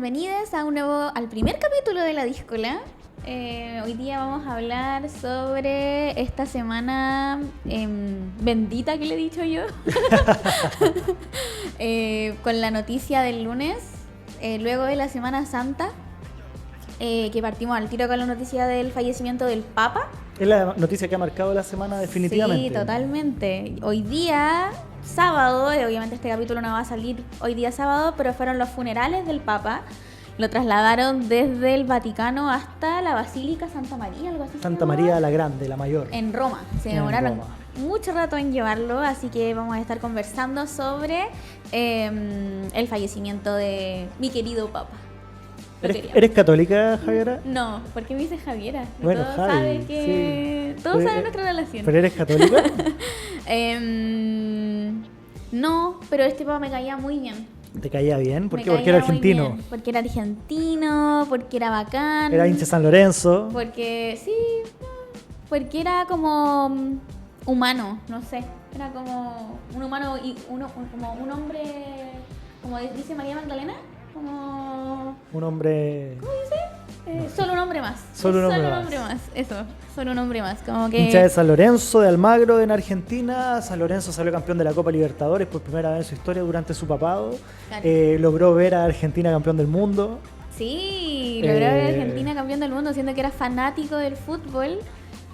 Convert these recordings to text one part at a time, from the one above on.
bienvenidos al primer capítulo de La Díscola. Hoy día vamos a hablar sobre esta semana bendita que le he dicho yo, con la noticia del lunes, luego de la Semana Santa, que partimos al tiro con la noticia del fallecimiento del Papa. Es la noticia que ha marcado la semana definitivamente. Sí, totalmente. Hoy día, sábado, obviamente este capítulo no va a salir hoy día sábado, pero fueron los funerales del Papa. Lo trasladaron desde el Vaticano hasta la Basílica Santa María, algo así. Santa María la Grande, la mayor. En Roma. Se demoraron mucho rato en llevarlo, así que vamos a estar conversando sobre el fallecimiento de mi querido Papa. ¿Eres católica, Javiera? No, ¿por qué me dices Javiera? Bueno, todos Javi, saben que... sí. Todos saben nuestra relación. ¿Pero eres católica? No, pero este Papa me caía muy bien. ¿Te caía bien? ¿Por qué? Me Porque era caía muy argentino. bien. Porque era argentino, porque era bacán. Era hincha San Lorenzo. Porque, sí, porque era como humano, no sé. Era como un humano, como un hombre, como dice María Magdalena, como... Un hombre... ¿Cómo dice? Solo un hombre más. Solo un hombre más. Eso, solo un hombre más. Como que... Hincha de San Lorenzo, de Almagro en Argentina. San Lorenzo salió campeón de la Copa Libertadores por primera vez en su historia durante su papado. Claro. Logró ver a Argentina campeón del mundo. Sí, logró ver a Argentina campeón del mundo, siendo que era fanático del fútbol.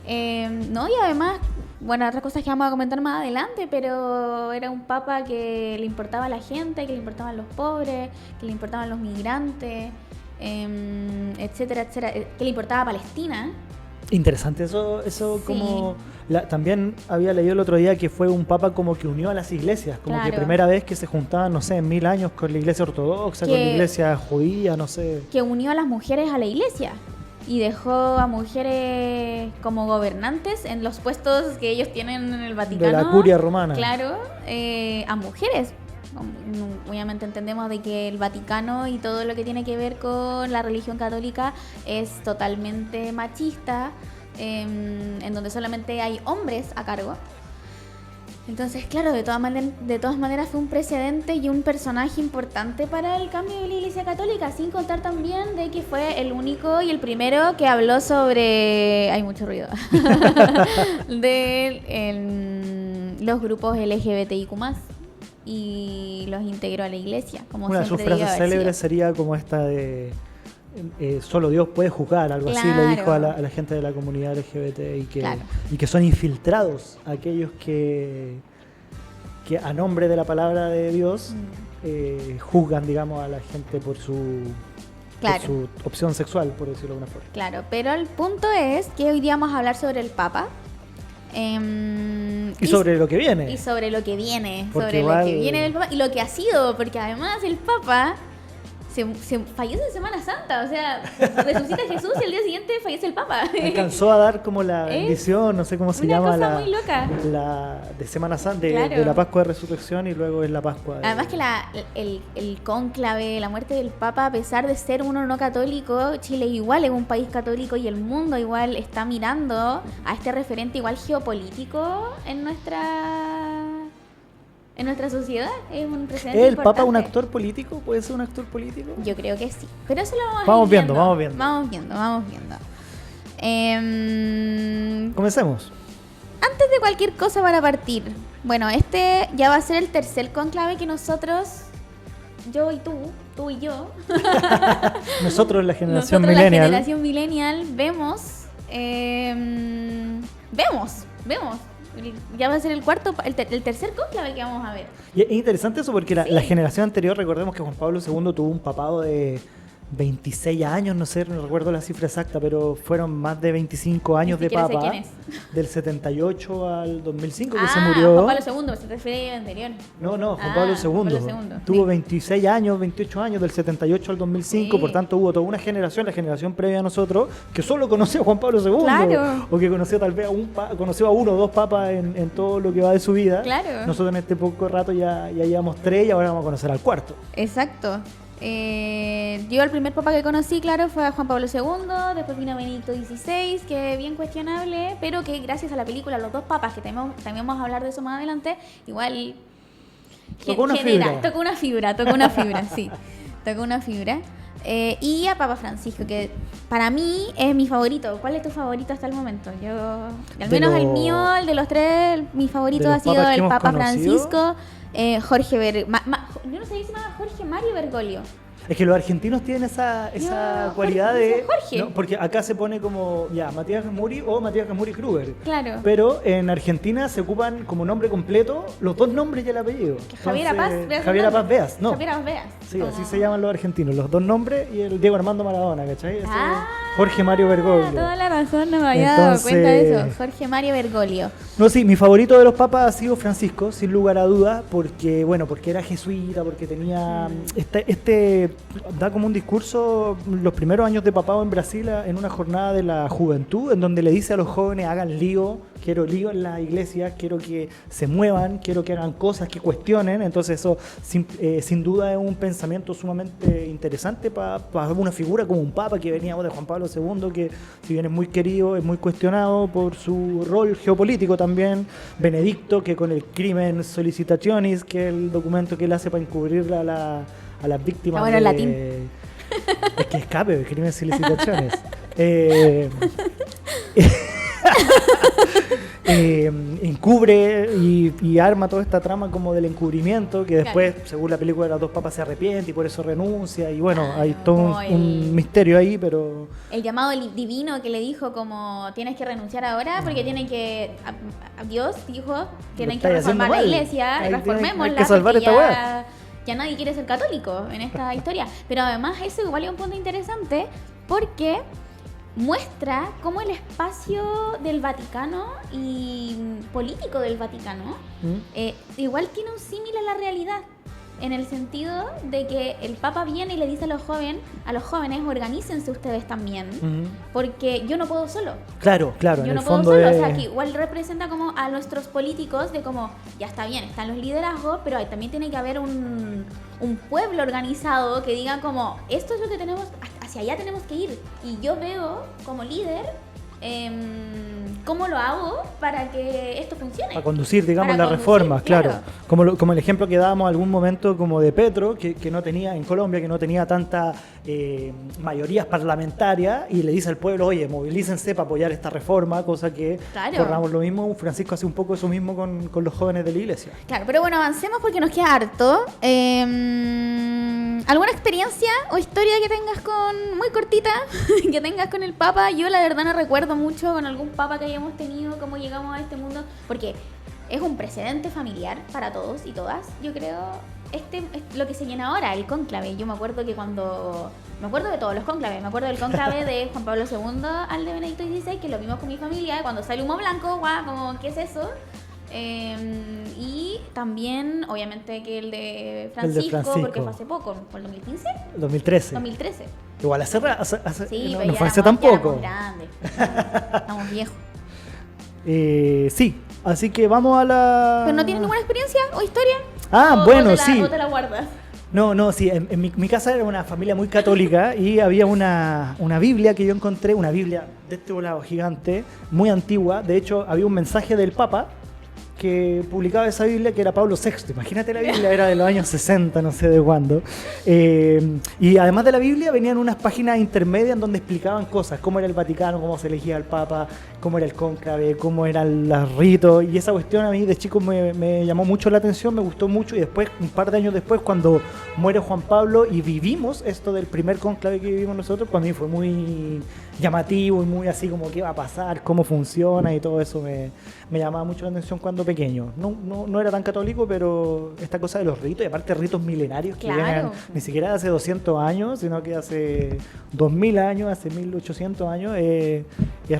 No, y además, bueno, otras cosas que vamos a comentar más adelante, pero era un papa que le importaba a la gente, que le importaban los pobres, que le importaban los migrantes, etcétera, etcétera, que le importaba a Palestina. Interesante eso Sí. Como... también había leído el otro día que fue un papa como que unió a las iglesias, como Claro. que primera vez que se juntaban, no sé, en 1000 años con la iglesia ortodoxa, con la iglesia judía, no sé. Que unió a las mujeres a la iglesia y dejó a mujeres como gobernantes en los puestos que ellos tienen en el Vaticano. De la curia romana. Claro, a mujeres. Obviamente entendemos de que el Vaticano y todo lo que tiene que ver con la religión católica es totalmente machista, en donde solamente hay hombres a cargo. Entonces, claro, de todas maneras fue un precedente y un personaje importante para el cambio de la Iglesia Católica, sin contar también de que fue el único y el primero que habló sobre... Hay mucho ruido. de los grupos LGBTIQ+, y los integró a la Iglesia, como Una de sus siempre frases célebres sería como esta de... solo Dios puede juzgar, algo así le dijo a la gente de la comunidad LGBT y que son infiltrados aquellos que a nombre de la palabra de Dios juzgan, digamos, a la gente por su opción sexual, por decirlo de alguna forma. Claro, pero el punto es que hoy día vamos a hablar sobre el Papa. Y sobre lo que viene. Y sobre lo que viene. Porque sobre igual... lo que viene del Papa y lo que ha sido, porque además el Papa... Se fallece en Semana Santa, o sea, resucita Jesús y el día siguiente fallece el Papa. Alcanzó a dar como la bendición, no sé cómo se llama, una cosa muy loca. La de Semana Santa, Claro. de la Pascua de Resurrección, y luego es la Pascua. Además que el cónclave, la muerte del Papa, a pesar de ser uno no católico, Chile igual es un país católico y el mundo igual está mirando a este referente igual geopolítico en nuestra sociedad. Es un precedente ¿Es el importante. Papa un actor político? ¿Puede ser un actor político? Yo creo que sí. Pero eso lo Vamos a ir viendo. Vamos viendo. Comencemos. Antes de cualquier cosa para partir. Bueno, este ya va a ser el tercer conclave que nosotros, yo y tú y yo, Nosotros la generación nosotros millennial. la generación millennial vemos. Ya va a ser el tercer conclave que vamos a ver. Y es interesante eso porque la generación anterior, recordemos que Juan Pablo II tuvo un papado de 26 años, no sé, no recuerdo la cifra exacta, pero fueron más de 25 años de siquiera sé papa. quién es. Del 78 al 2005 que se murió. Juan Pablo II, se refiere al anterior. No, Juan Pablo II. Tuvo sí. 26 años, 28 años, del 78 al 2005, Sí. por tanto hubo toda una generación, la generación previa a nosotros, que solo conoció a Juan Pablo II. Claro. O que conoció tal vez conoció a uno o dos papas en todo lo que va de su vida. Claro. Nosotros en este poco rato ya llevamos 3 y ahora vamos a conocer al cuarto. Exacto. Yo el primer papa que conocí, claro, fue a Juan Pablo II, después vino Benedicto XVI, que bien cuestionable, pero que gracias a la película Los dos papas, que también vamos a hablar de eso más adelante, igual Tocó una fibra, sí, tocó una fibra. y a Papa Francisco, que para mí es mi favorito. ¿Cuál es tu favorito hasta el momento? Al menos el mío, el de los tres, mi favorito ha sido el Papa Francisco, Jorge yo no sé si se llama Jorge Mario Bergoglio. Es que los argentinos tienen esa cualidad de... ¿no? Porque acá se pone como, Matías Gamuri o Matías Gamuri Kruger. Claro. Pero en Argentina se ocupan como nombre completo los dos nombres y el apellido. Javier Paz Beas. Javier Paz Beas, ¿no? Javier Paz Beas. Sí, así se llaman los argentinos. Los dos nombres y el Diego Armando Maradona, ¿cachai? Jorge Mario Bergoglio. Toda la razón, no me había dado cuenta de eso. Jorge Mario Bergoglio. No, sí, mi favorito de los papas ha sido Francisco, sin lugar a dudas, porque era jesuita, porque tenía da como un discurso los primeros años de papado en Brasil en una jornada de la juventud, en donde le dice a los jóvenes, hagan lío, quiero lío en la iglesia, quiero que se muevan, quiero que hagan cosas, que cuestionen. Entonces eso sin duda es un pensamiento sumamente interesante para una figura como un papa que veníamos de Juan Pablo II, que si bien es muy querido, es muy cuestionado por su rol geopolítico también. Benedicto, que con el crimen solicitationis, que es el documento que él hace para encubrir a las víctimas. Bueno, en latín. Es que escape, el crimen solicitationis. Encubre y arma toda esta trama como del encubrimiento, que después, según la película de los dos papas, se arrepiente y por eso renuncia, y bueno, hay todo un misterio ahí, pero... El llamado divino que le dijo como, tienes que renunciar ahora porque tienen que... Dios dijo, tienen que reformar la iglesia, reformémosla, hay que salvar esta weá. Ya nadie quiere ser católico en esta historia. Pero además eso igual es un punto interesante porque... muestra cómo el espacio del Vaticano y político del Vaticano igual tiene un símil a la realidad, en el sentido de que el Papa viene y le dice a los jóvenes, organícense ustedes también, porque yo no puedo solo. Claro, yo en no el puedo fondo solo, o sea, que igual representa como a nuestros políticos de como, ya está bien, están los liderazgos, pero también tiene que haber un pueblo organizado que diga como, esto es lo que tenemos, hacia allá tenemos que ir. Y yo veo como líder cómo lo hago para que esto funcione. Para conducir, digamos, las reformas, claro. Como el ejemplo que dábamos algún momento como de Petro, que no tenía, en Colombia, que no tenía tanta mayorías parlamentarias, y le dice al pueblo, oye, movilícense para apoyar esta reforma, cosa que corramos lo mismo. Francisco hace un poco eso mismo con los jóvenes de la iglesia. Claro, pero bueno, avancemos porque nos queda harto. ¿Alguna experiencia o historia que tengas muy cortita, que tengas con el Papa? Yo la verdad no recuerdo mucho con algún Papa que hayamos tenido, cómo llegamos a este mundo, porque es un precedente familiar para todos y todas, yo creo. Es lo que se llena ahora, el cónclave. Yo me acuerdo que me acuerdo de todos los cónclaves, me acuerdo del cónclave de Juan Pablo II al de Benedicto XVI, que lo vimos con mi familia, cuando sale humo blanco, guau, como, ¿qué es eso? Y también, obviamente, que el de Francisco, porque fue hace poco, ¿fue el 2015? 2013. Igual hace sí, no fue hace tampoco. Estamos viejos. Sí, así que vamos a la... ¿Pero no tienes ninguna experiencia o historia? Sí. ¿O te la guardas? No, sí, en mi casa era una familia muy católica y había una Biblia que yo encontré, una Biblia de este volado gigante, muy antigua. De hecho, había un mensaje del Papa que publicaba esa Biblia, que era Pablo VI. Imagínate, la Biblia era de los años 60, no sé de cuándo. Y además de la Biblia venían unas páginas intermedias en donde explicaban cosas, cómo era el Vaticano, cómo se elegía el Papa, cómo era el cónclave, cómo eran los ritos. Y esa cuestión a mí de chico me llamó mucho la atención, me gustó mucho. Y después, un par de años después, cuando muere Juan Pablo y vivimos esto del primer cónclave que vivimos nosotros, para mí fue muy llamativo y muy así como qué va a pasar, cómo funciona y todo eso me llamaba mucho la atención cuando pequeño. No era tan católico, pero esta cosa de los ritos, y aparte ritos milenarios que vienen ni siquiera de hace 200 años, sino que hace 2000 años, hace 1800 años, es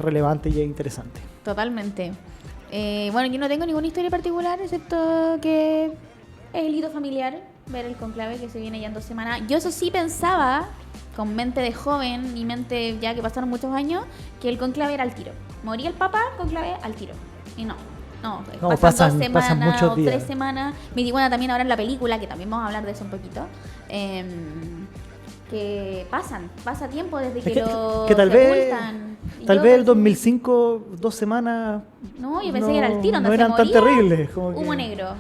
relevante y es interesante. Totalmente. Bueno, yo no tengo ninguna historia particular, excepto que es el hito familiar, ver el conclave que se viene ya en 2 semanas. Yo eso sí pensaba, con mente de joven y mente ya que pasaron muchos años, que el conclave era al tiro. Moría el Papa, conclave al tiro. Y no, pasan 2 semanas o 3 semanas. Me di cuenta también ahora en la película, que también vamos a hablar de eso un poquito, que pasa tiempo desde que lo que tal vez sepultan. Tal vez el 2005, 2 semanas... No, yo pensé que era el tiro. No eran tan terribles. Humo negro,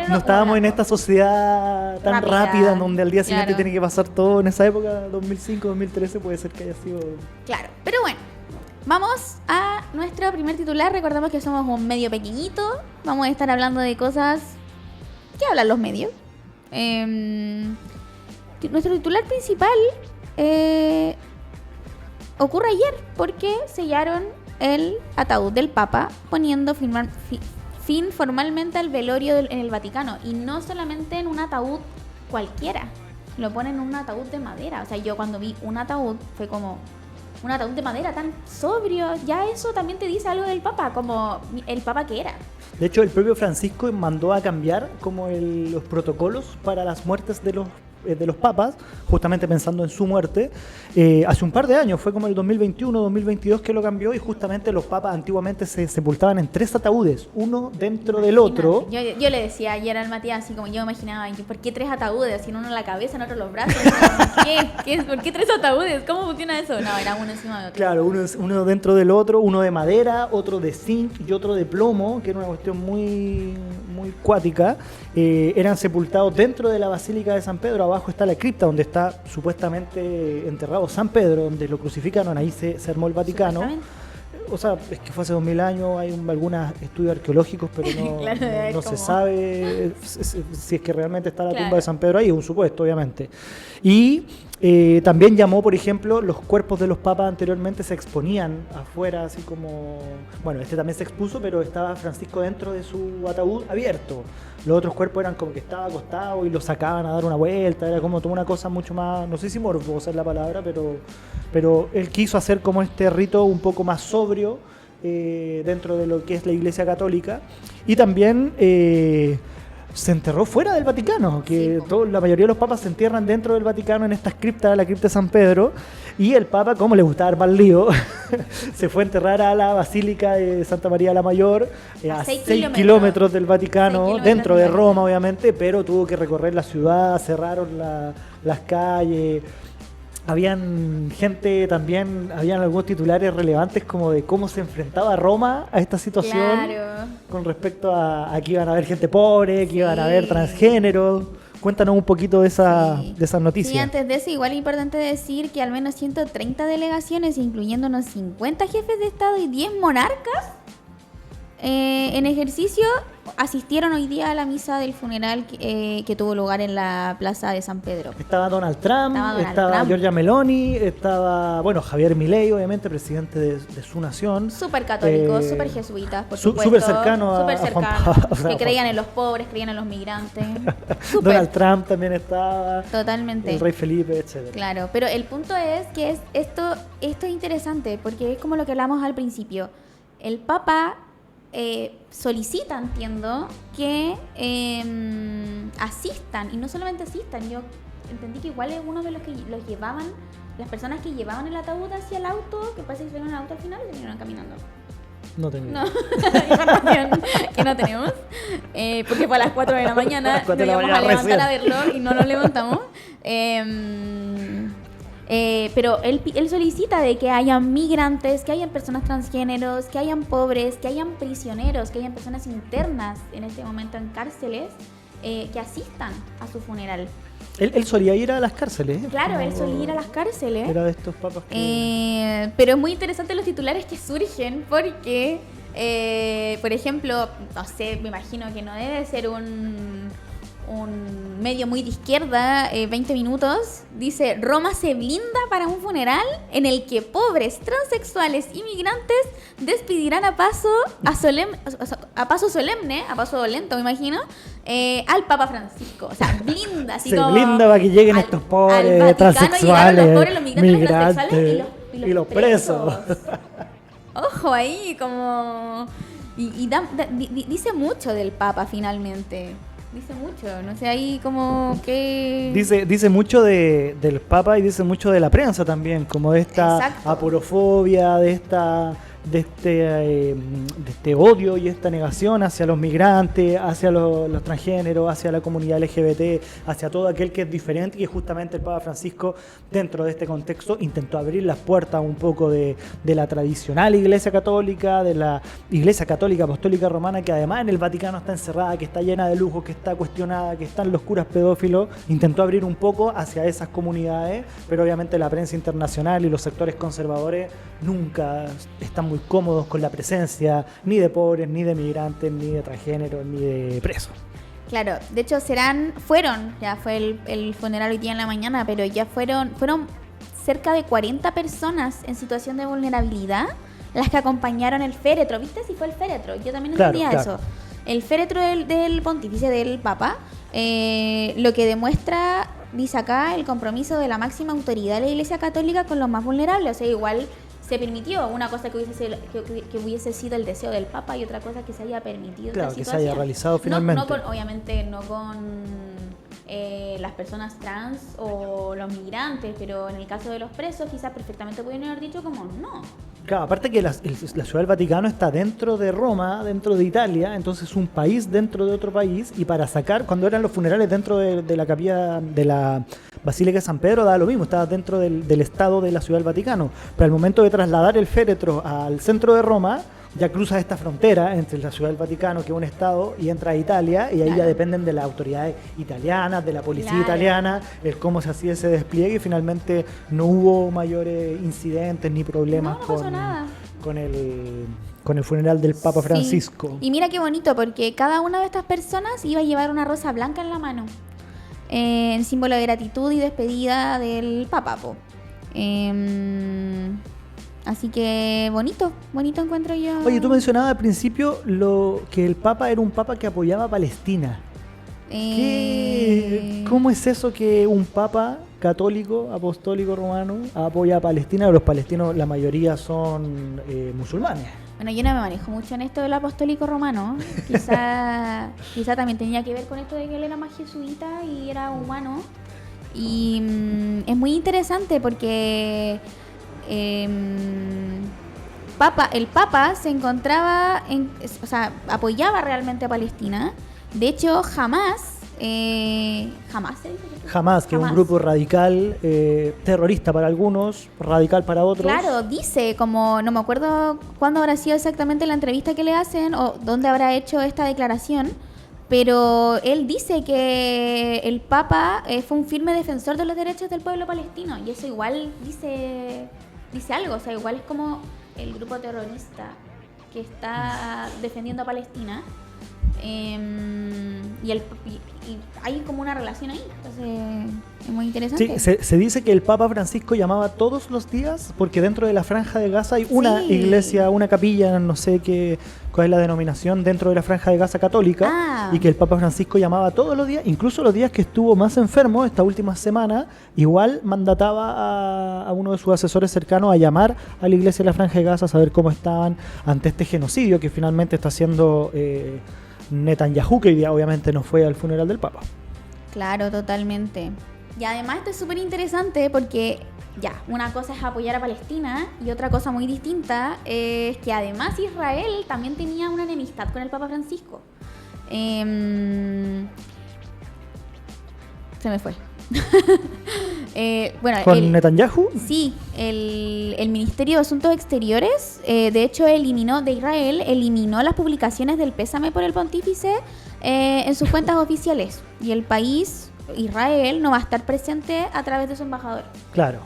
no estábamos en esta sociedad tan rápida en donde al día siguiente tiene que pasar todo. En esa época, 2005, 2013, puede ser que haya sido... Claro, pero bueno. Vamos a nuestro primer titular. Recordamos que somos un medio pequeñito. Vamos a estar hablando de cosas que hablan los medios. Nuestro titular principal ocurre ayer porque sellaron el ataúd del Papa poniendo fin formalmente al velorio en el Vaticano. Y no solamente en un ataúd cualquiera, lo ponen en un ataúd de madera. O sea, yo cuando vi un ataúd fue como... un ataúd de madera tan sobrio, ya eso también te dice algo del Papa, como el Papa que era. De hecho, el propio Francisco mandó a cambiar como los protocolos para las muertes de los papas, justamente pensando en su muerte, hace un par de años, fue como el 2021, 2022 que lo cambió, y justamente los papas antiguamente se sepultaban en 3 ataúdes, uno dentro del otro. Yo le decía ayer al Matías, así como yo me imaginaba, ¿por qué 3 ataúdes? Así, uno en la cabeza, en otro en los brazos. ¿Por qué 3 ataúdes? ¿Cómo funciona eso? No, era uno encima de otro. Claro, uno dentro del otro, uno de madera, otro de zinc y otro de plomo, que era una cuestión muy, muy cuática. Eran sepultados dentro de la Basílica de San Pedro. Abajo está la cripta donde está supuestamente enterrado San Pedro, donde lo crucificaron, ahí se armó el Vaticano. O sea, es que fue hace 2000 años, hay algunos estudios arqueológicos, pero no se sabe si es que realmente está la tumba de San Pedro ahí, es un supuesto, obviamente. Y también llamó, por ejemplo, los cuerpos de los papas anteriormente se exponían afuera, así como... Bueno, este también se expuso, pero estaba Francisco dentro de su ataúd abierto. Los otros cuerpos eran como que estaba acostado y lo sacaban a dar una vuelta, era como toda una cosa mucho más, no sé si morbosa es la palabra, pero él quiso hacer como este rito un poco más sobrio dentro de lo que es la Iglesia Católica. Y también se enterró fuera del Vaticano, que la mayoría de los papas se entierran dentro del Vaticano en estas criptas, la cripta de San Pedro, y el Papa, como le gustaba armar lío, se fue a enterrar a la Basílica de Santa María la Mayor, a 6 kilómetros del Vaticano, dentro de Roma obviamente, pero tuvo que recorrer la ciudad, cerraron las calles. Habían gente también, habían algunos titulares relevantes como de cómo se enfrentaba Roma a esta situación, con respecto a que iban a haber gente pobre, que iban a haber transgéneros. Cuéntanos un poquito de esas noticias. Sí, antes de eso, igual es importante decir que al menos 130 delegaciones, incluyendo unos 50 jefes de Estado y 10 monarcas en ejercicio, asistieron hoy día a la misa del funeral que tuvo lugar en la plaza de San Pedro. Estaba Donald Trump, estaba Giorgia Meloni, estaba, bueno, Javier Milei, obviamente, presidente de su nación. Súper católico, súper jesuita, por supuesto. Súper cercano a Juan Pablo, que creían en los pobres, creían en los migrantes. Donald Trump también estaba. Totalmente. El rey Felipe, etc. Claro, pero el punto es que esto es interesante, porque es como lo que hablamos al principio. El Papa... solicita, entiendo, que asistan, y no solamente asistan, yo entendí que igual es uno de los que los llevaban, las personas que llevaban el ataúd hacia el auto, que parece que se fueron al auto al final y se vinieron caminando. No tenemos. Información que no tenemos, porque fue a las 4 de la mañana, nos íbamos a levantar a verlo y no nos levantamos. Pero él solicita de que hayan migrantes, que hayan personas transgéneros, que hayan pobres, que hayan prisioneros, que hayan personas internas en este momento en cárceles, que asistan a su funeral. Él solía ir a las cárceles. Claro, él solía ir a las cárceles. Era de estos papas que... pero es muy interesante los titulares que surgen porque, por ejemplo, no sé, me imagino que no debe ser un medio muy de izquierda, 20 minutos, dice: Roma se blinda para un funeral en el que pobres, transexuales y migrantes despedirán a paso solemne, a paso lento, me imagino, al Papa Francisco. O sea, blinda, así como... Se blinda para que lleguen estos pobres, transexuales, los pobres, los migrantes y los presos. Ojo ahí, como... Y dice mucho del Papa finalmente. Dice mucho, no sé, ahí como que... Dice mucho del Papa y dice mucho de la prensa también, como de esta aporofobia, de esta de este odio y esta negación hacia los migrantes, hacia los transgéneros, hacia la comunidad LGBT, hacia todo aquel que es diferente, y justamente el Papa Francisco, dentro de este contexto, intentó abrir las puertas un poco de la tradicional Iglesia Católica, de la Iglesia Católica Apostólica Romana, que además en el Vaticano está encerrada, que está llena de lujos, que está cuestionada, que están los curas pedófilos. Intentó abrir un poco hacia esas comunidades, pero obviamente la prensa internacional y los sectores conservadores nunca están muy cómodos con la presencia ni de pobres, ni de migrantes, ni de transgéneros, ni de presos. Claro, de hecho ya fue el funeral hoy día en la mañana, pero ya fueron cerca de 40 personas en situación de vulnerabilidad las que acompañaron el féretro. ¿Viste si fue el féretro? Yo también entendía eso. El féretro del pontífice, del Papa, lo que demuestra, dice acá, el compromiso de la máxima autoridad de la Iglesia Católica con los más vulnerables. O sea, igual se permitió una cosa que hubiese sido el deseo del Papa y otra cosa que se haya permitido. Claro, que se haya realizado finalmente. Obviamente no con las personas trans o los migrantes, pero en el caso de los presos quizás perfectamente pudieron haber dicho como no. Claro, aparte que la Ciudad del Vaticano está dentro de Roma, dentro de Italia, entonces es un país dentro de otro país, y para sacar, cuando eran los funerales dentro de la capilla de la Basílica de San Pedro, daba lo mismo, estaba dentro del estado de la Ciudad del Vaticano, pero al momento de trasladar el féretro al centro de Roma, ya cruza esta frontera entre la Ciudad del Vaticano, que es un estado, y entra a Italia, y ahí ya dependen de las autoridades italianas, de la policía italiana, el cómo se hacía ese despliegue, y finalmente no hubo mayores incidentes ni problemas con el funeral del Papa Francisco. Y mira qué bonito, porque cada una de estas personas iba a llevar una rosa blanca en la mano, en símbolo de gratitud y despedida del Papa. Así que bonito encuentro yo. Oye, tú mencionabas al principio que el Papa era un Papa que apoyaba a Palestina. ¿Cómo es eso que un Papa católico, apostólico romano, apoya a Palestina? Los palestinos, la mayoría son musulmanes. Bueno, yo no me manejo mucho en esto del apostólico romano. Quizá también tenía que ver con esto de que él era más jesuita y era humano. Y es muy interesante porque el Papa se encontraba apoyaba realmente a Palestina. De hecho, jamás se dice que es un grupo radical, terrorista para algunos, radical para otros. Claro, dice, como no me acuerdo cuándo habrá sido exactamente la entrevista que le hacen o dónde habrá hecho esta declaración, pero él dice que el Papa fue un firme defensor de los derechos del pueblo palestino, y eso igual dice algo, o sea, igual es como el grupo terrorista que está defendiendo a Palestina, y hay como una relación ahí, entonces es muy interesante. Sí, se dice que el Papa Francisco llamaba todos los días, porque dentro de la Franja de Gaza hay una iglesia, una capilla, no sé cuál es la denominación, dentro de la Franja de Gaza católica, y que el Papa Francisco llamaba todos los días, incluso los días que estuvo más enfermo, esta última semana, igual mandataba a uno de sus asesores cercanos a llamar a la iglesia de la Franja de Gaza a saber cómo estaban ante este genocidio que finalmente está haciendo Netanyahu, que obviamente no fue al funeral del Papa. Claro, totalmente. Y además esto es súper interesante porque una cosa es apoyar a Palestina y otra cosa muy distinta es que además Israel también tenía una enemistad con el Papa Francisco. Se me fue. ¿Con Netanyahu? Sí, el Ministerio de Asuntos Exteriores, de hecho, Israel eliminó las publicaciones del pésame por el pontífice en sus cuentas oficiales, y el país, Israel, no va a estar presente a través de su embajador. Claro.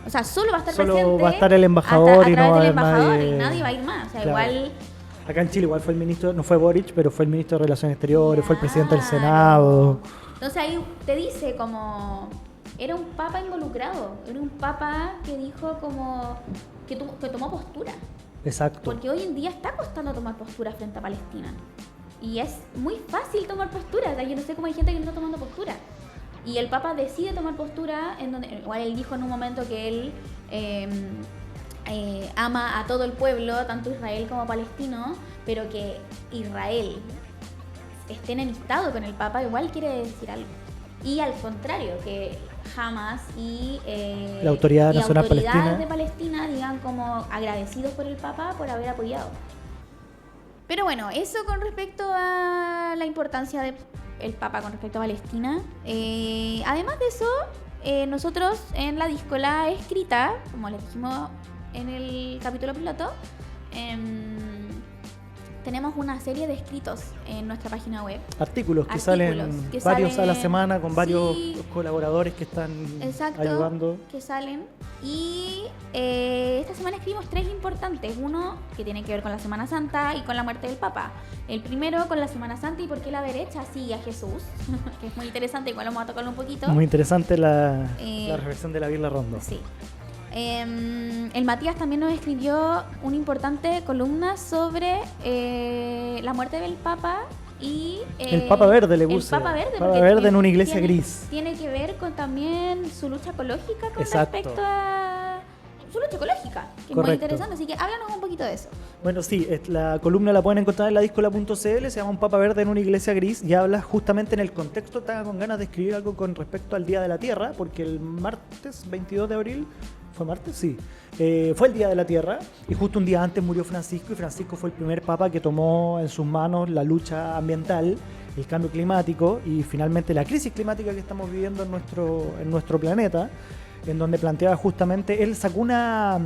O sea, solo va a estar presente. Solo va a estar el embajador y no va a haber nadie. Y nadie va a ir más. O sea, igual. Acá en Chile igual fue el ministro, no fue Boric, pero fue el ministro de Relaciones Exteriores, fue el presidente del Senado. Entonces ahí te dice como era un papa involucrado, era un papa que dijo como que tomó postura. Exacto. Porque hoy en día está costando tomar postura frente a Palestina. Y es muy fácil tomar postura. O sea, yo no sé cómo hay gente que no está tomando postura. Y el Papa decide tomar postura, en donde igual él dijo en un momento que él ama a todo el pueblo, tanto Israel como palestino, pero que Israel esté enemistado con el Papa igual quiere decir algo. y al contrario, que Hamas y la Autoridad Nacional autoridades de Palestina digan como agradecidos por el Papa por haber apoyado. Pero bueno, eso con respecto a la importancia del Papa con respecto a Palestina. Además de eso, nosotros en la díscola escrita, como les dijimos en el capítulo piloto, tenemos una serie de escritos en nuestra página web. Artículos que salen varios a la semana con varios colaboradores que están ayudando. Que salen. Y esta semana escribimos 3 importantes. Uno que tiene que ver con la Semana Santa y con la muerte del Papa. El primero con la Semana Santa y por qué la derecha sigue a Jesús, que es muy interesante, igual vamos a tocarlo un poquito. Muy interesante la reflexión de la Birla Rondo. Sí. El Matías también nos escribió una importante columna sobre la muerte del Papa y el Papa Verde le puse. El Papa Verde, Papa Verde en una iglesia gris. Tiene que ver con también su lucha ecológica con Exacto. respecto a su lucha ecológica, que Correcto. es muy interesante, así que háblanos un poquito de eso. Bueno, sí, la columna la pueden encontrar en la discola.cl, se llama Un Papa Verde en una iglesia gris y habla justamente en el contexto, estaba con ganas de escribir algo con respecto al Día de la Tierra, porque el martes 22 de abril, ¿fue martes? Sí. Fue el Día de la Tierra y justo un día antes murió Francisco y Francisco fue el primer papa que tomó en sus manos la lucha ambiental, el cambio climático y finalmente la crisis climática que estamos viviendo en nuestro planeta, en donde planteaba justamente, él sacó una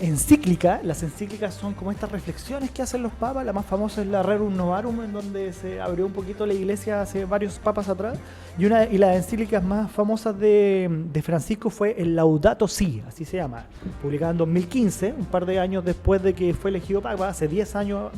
encíclica. Las encíclicas son como estas reflexiones que hacen los papas. La más famosa es la Rerum Novarum, en donde se abrió un poquito la iglesia hace varios papas atrás. Y las encíclicas más famosas de Francisco fue el Laudato Si, así se llama, publicada en 2015, un par de años después de que fue elegido papa, hace 10 años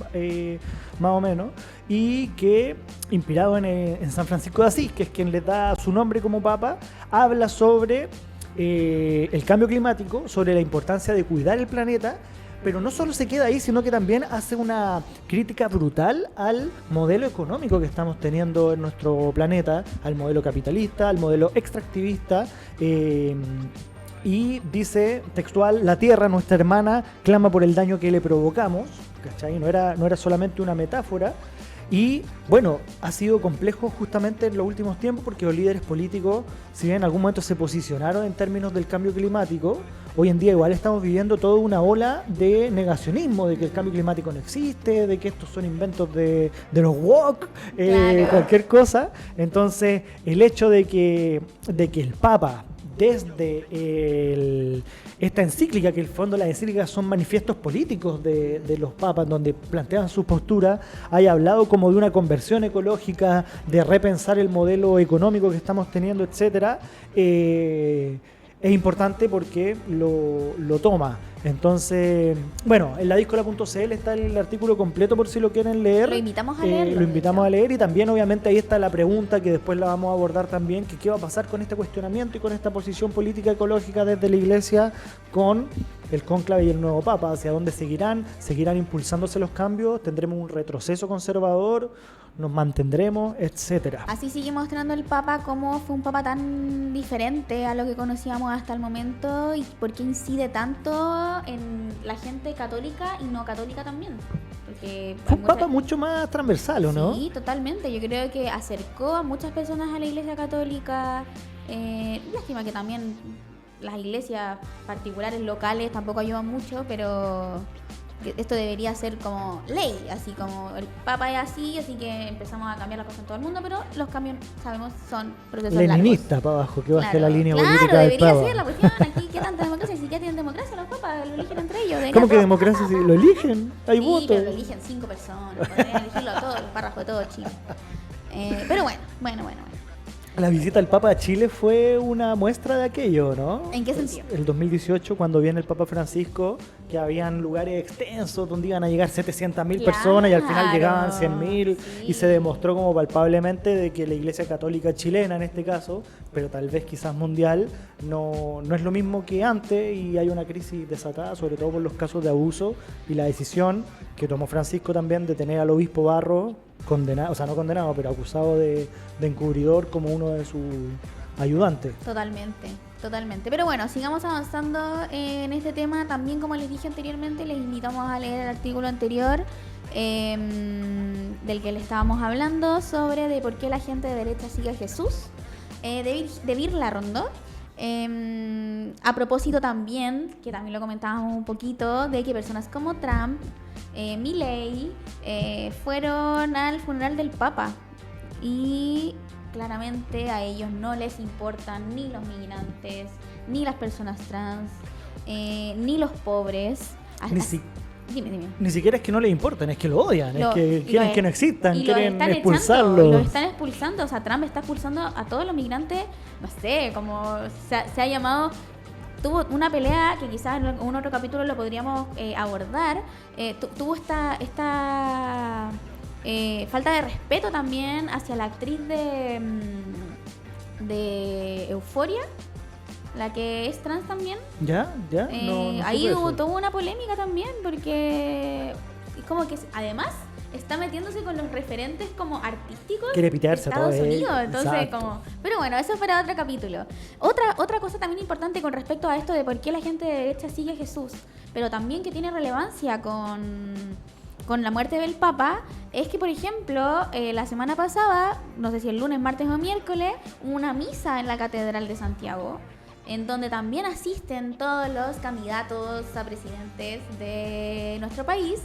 más o menos, y que, inspirado en San Francisco de Asís, que es quien le da su nombre como papa, habla sobre el cambio climático, sobre la importancia de cuidar el planeta, pero no solo se queda ahí, sino que también hace una crítica brutal al modelo económico que estamos teniendo en nuestro planeta, al modelo capitalista, al modelo extractivista, y dice textual: la Tierra, nuestra hermana, clama por el daño que le provocamos, ¿cachai? No era solamente una metáfora. Y bueno, ha sido complejo justamente en los últimos tiempos porque los líderes políticos, si bien en algún momento se posicionaron en términos del cambio climático, hoy en día igual estamos viviendo toda una ola de negacionismo, de que el cambio climático no existe, de que estos son inventos de los woke, claro, cualquier cosa. Entonces, el hecho de que el Papa, desde esta encíclica, que en el fondo las encíclicas son manifiestos políticos de los papas, donde plantean su postura, haya hablado como de una conversión ecológica, de repensar el modelo económico que estamos teniendo, etcétera, es importante porque lo toma. Entonces, bueno, en la discola.cl está el artículo completo por si lo quieren leer. Lo invitamos a leerlo. Lo invitamos a leer y también obviamente ahí está la pregunta que después la vamos a abordar también, que qué va a pasar con este cuestionamiento y con esta posición política ecológica desde la Iglesia con el cónclave y el nuevo Papa, hacia dónde seguirán impulsándose los cambios, tendremos un retroceso conservador, nos mantendremos, etcétera. Así sigue mostrando el Papa cómo fue un Papa tan diferente a lo que conocíamos hasta el momento y por qué incide tanto en la gente católica y no católica también. Porque fue un Papa mucho más transversal, ¿o no? Sí, totalmente. Yo creo que acercó a muchas personas a la Iglesia Católica. Lástima que también las iglesias particulares locales tampoco ayudan mucho, pero esto debería ser como ley, así como el Papa es así que empezamos a cambiar las cosas en todo el mundo, pero los cambios, sabemos, son procesos leninista largos. Para abajo, que baje la línea política del Papa. Claro, debería ser la cuestión. Aquí, ¿qué tanta democracia? Si ya tienen democracia los papas, lo eligen entre ellos. ¿Cómo que democracia? Si lo eligen, hay sí, votos. pero lo eligen 5 personas, podrían elegirlo a todos, el párrafo de todo Chile. Pero bueno. La visita del Papa a Chile fue una muestra de aquello, ¿no? ¿En qué sentido? El 2018, cuando viene el Papa Francisco, que habían lugares extensos donde iban a llegar 700.000 personas y al final llegaban 100.000, sí. Y se demostró como palpablemente de que la Iglesia Católica chilena, en este caso, pero tal vez quizás mundial, no es lo mismo que antes y hay una crisis desatada, sobre todo por los casos de abuso y la decisión que tomó Francisco también de tener al obispo Barro condenado, o sea, no condenado, pero acusado de encubridor como uno de sus ayudantes. Totalmente. Pero bueno, sigamos avanzando en este tema. También, como les dije anteriormente, les invitamos a leer el artículo anterior del que le estábamos hablando, sobre de por qué la gente de derecha sigue a Jesús, de Virla Rondó. A propósito también, que también lo comentábamos un poquito, de que personas como Trump, Milei, fueron al funeral del Papa y claramente a ellos no les importan ni los migrantes, ni las personas trans, ni los pobres. Dime. Ni siquiera es que no les importen, es que lo odian, es que quieren que no existan, quieren expulsarlos. Los están expulsando, o sea, Trump está expulsando a todos los migrantes, no sé, como se ha llamado. Tuvo una pelea que quizás en un otro capítulo lo podríamos abordar. Tuvo esta falta de respeto también hacia la actriz de Euphoria, la que es trans también. ¿Ya? No ahí tuvo una polémica también, porque es como que además está metiéndose con los referentes como artísticos quiere pitearse de Estados Unidos. Entonces, pero bueno, eso es para otro capítulo. Otra cosa también importante con respecto a esto de por qué la gente de derecha sigue a Jesús, pero también que tiene relevancia con la muerte del Papa, es que, por ejemplo, la semana pasada, no sé si el lunes, martes o miércoles, hubo una misa en la Catedral de Santiago, en donde también asisten todos los candidatos a presidentes de nuestro país.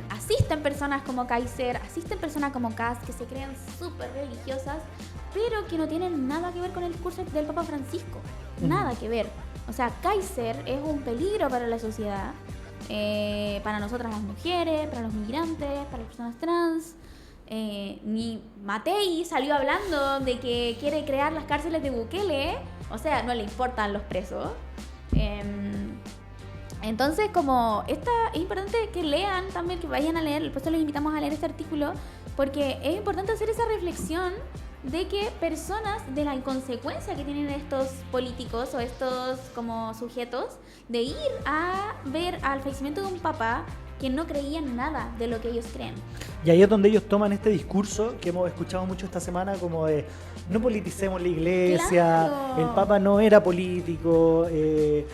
Asisten personas como Kaiser, asisten personas como Kass, que se creen súper religiosas, pero que no tienen nada que ver con el discurso del Papa Francisco. Nada que ver. O sea, Kaiser es un peligro para la sociedad, para nosotras las mujeres, para los migrantes, para las personas trans. Ni Matei salió hablando de que quiere crear las cárceles de Bukele, o sea, no le importan los presos. Entonces, como es importante que lean también, que vayan a leer, por eso les invitamos a leer este artículo, porque es importante hacer esa reflexión de que personas, de la inconsecuencia que tienen estos políticos o estos como sujetos, de ir a ver al fallecimiento de un papá que no creían nada de lo que ellos creen. Y ahí es donde ellos toman este discurso que hemos escuchado mucho esta semana, como de no politicemos la iglesia, claro. El Papa no era político,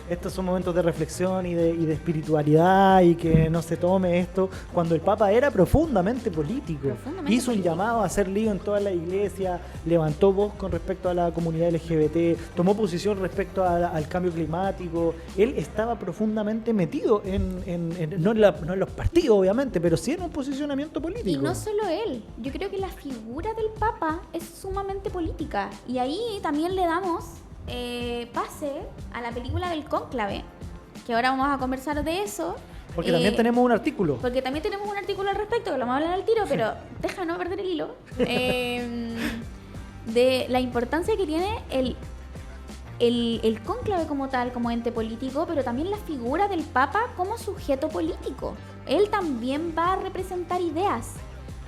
estos son momentos de reflexión y de espiritualidad, y que no se tome esto, cuando el Papa era profundamente político. Hizo un llamado a hacer lío en toda la iglesia, levantó voz con respecto a la comunidad LGBT, tomó posición respecto al cambio climático. Él estaba profundamente metido no en los partidos, obviamente, pero sí en un posicionamiento político. Y no solo él, yo creo que la figura del Papa es sumamente política, y ahí también le damos pase a la película del Cónclave, que ahora vamos a conversar de eso. Porque también tenemos un artículo. Porque también tenemos un artículo al respecto, que lo vamos a hablar al tiro, pero deja no perder el hilo. De la importancia que tiene el cónclave como tal, como ente político, pero también la figura del Papa como sujeto político. Él también va a representar ideas.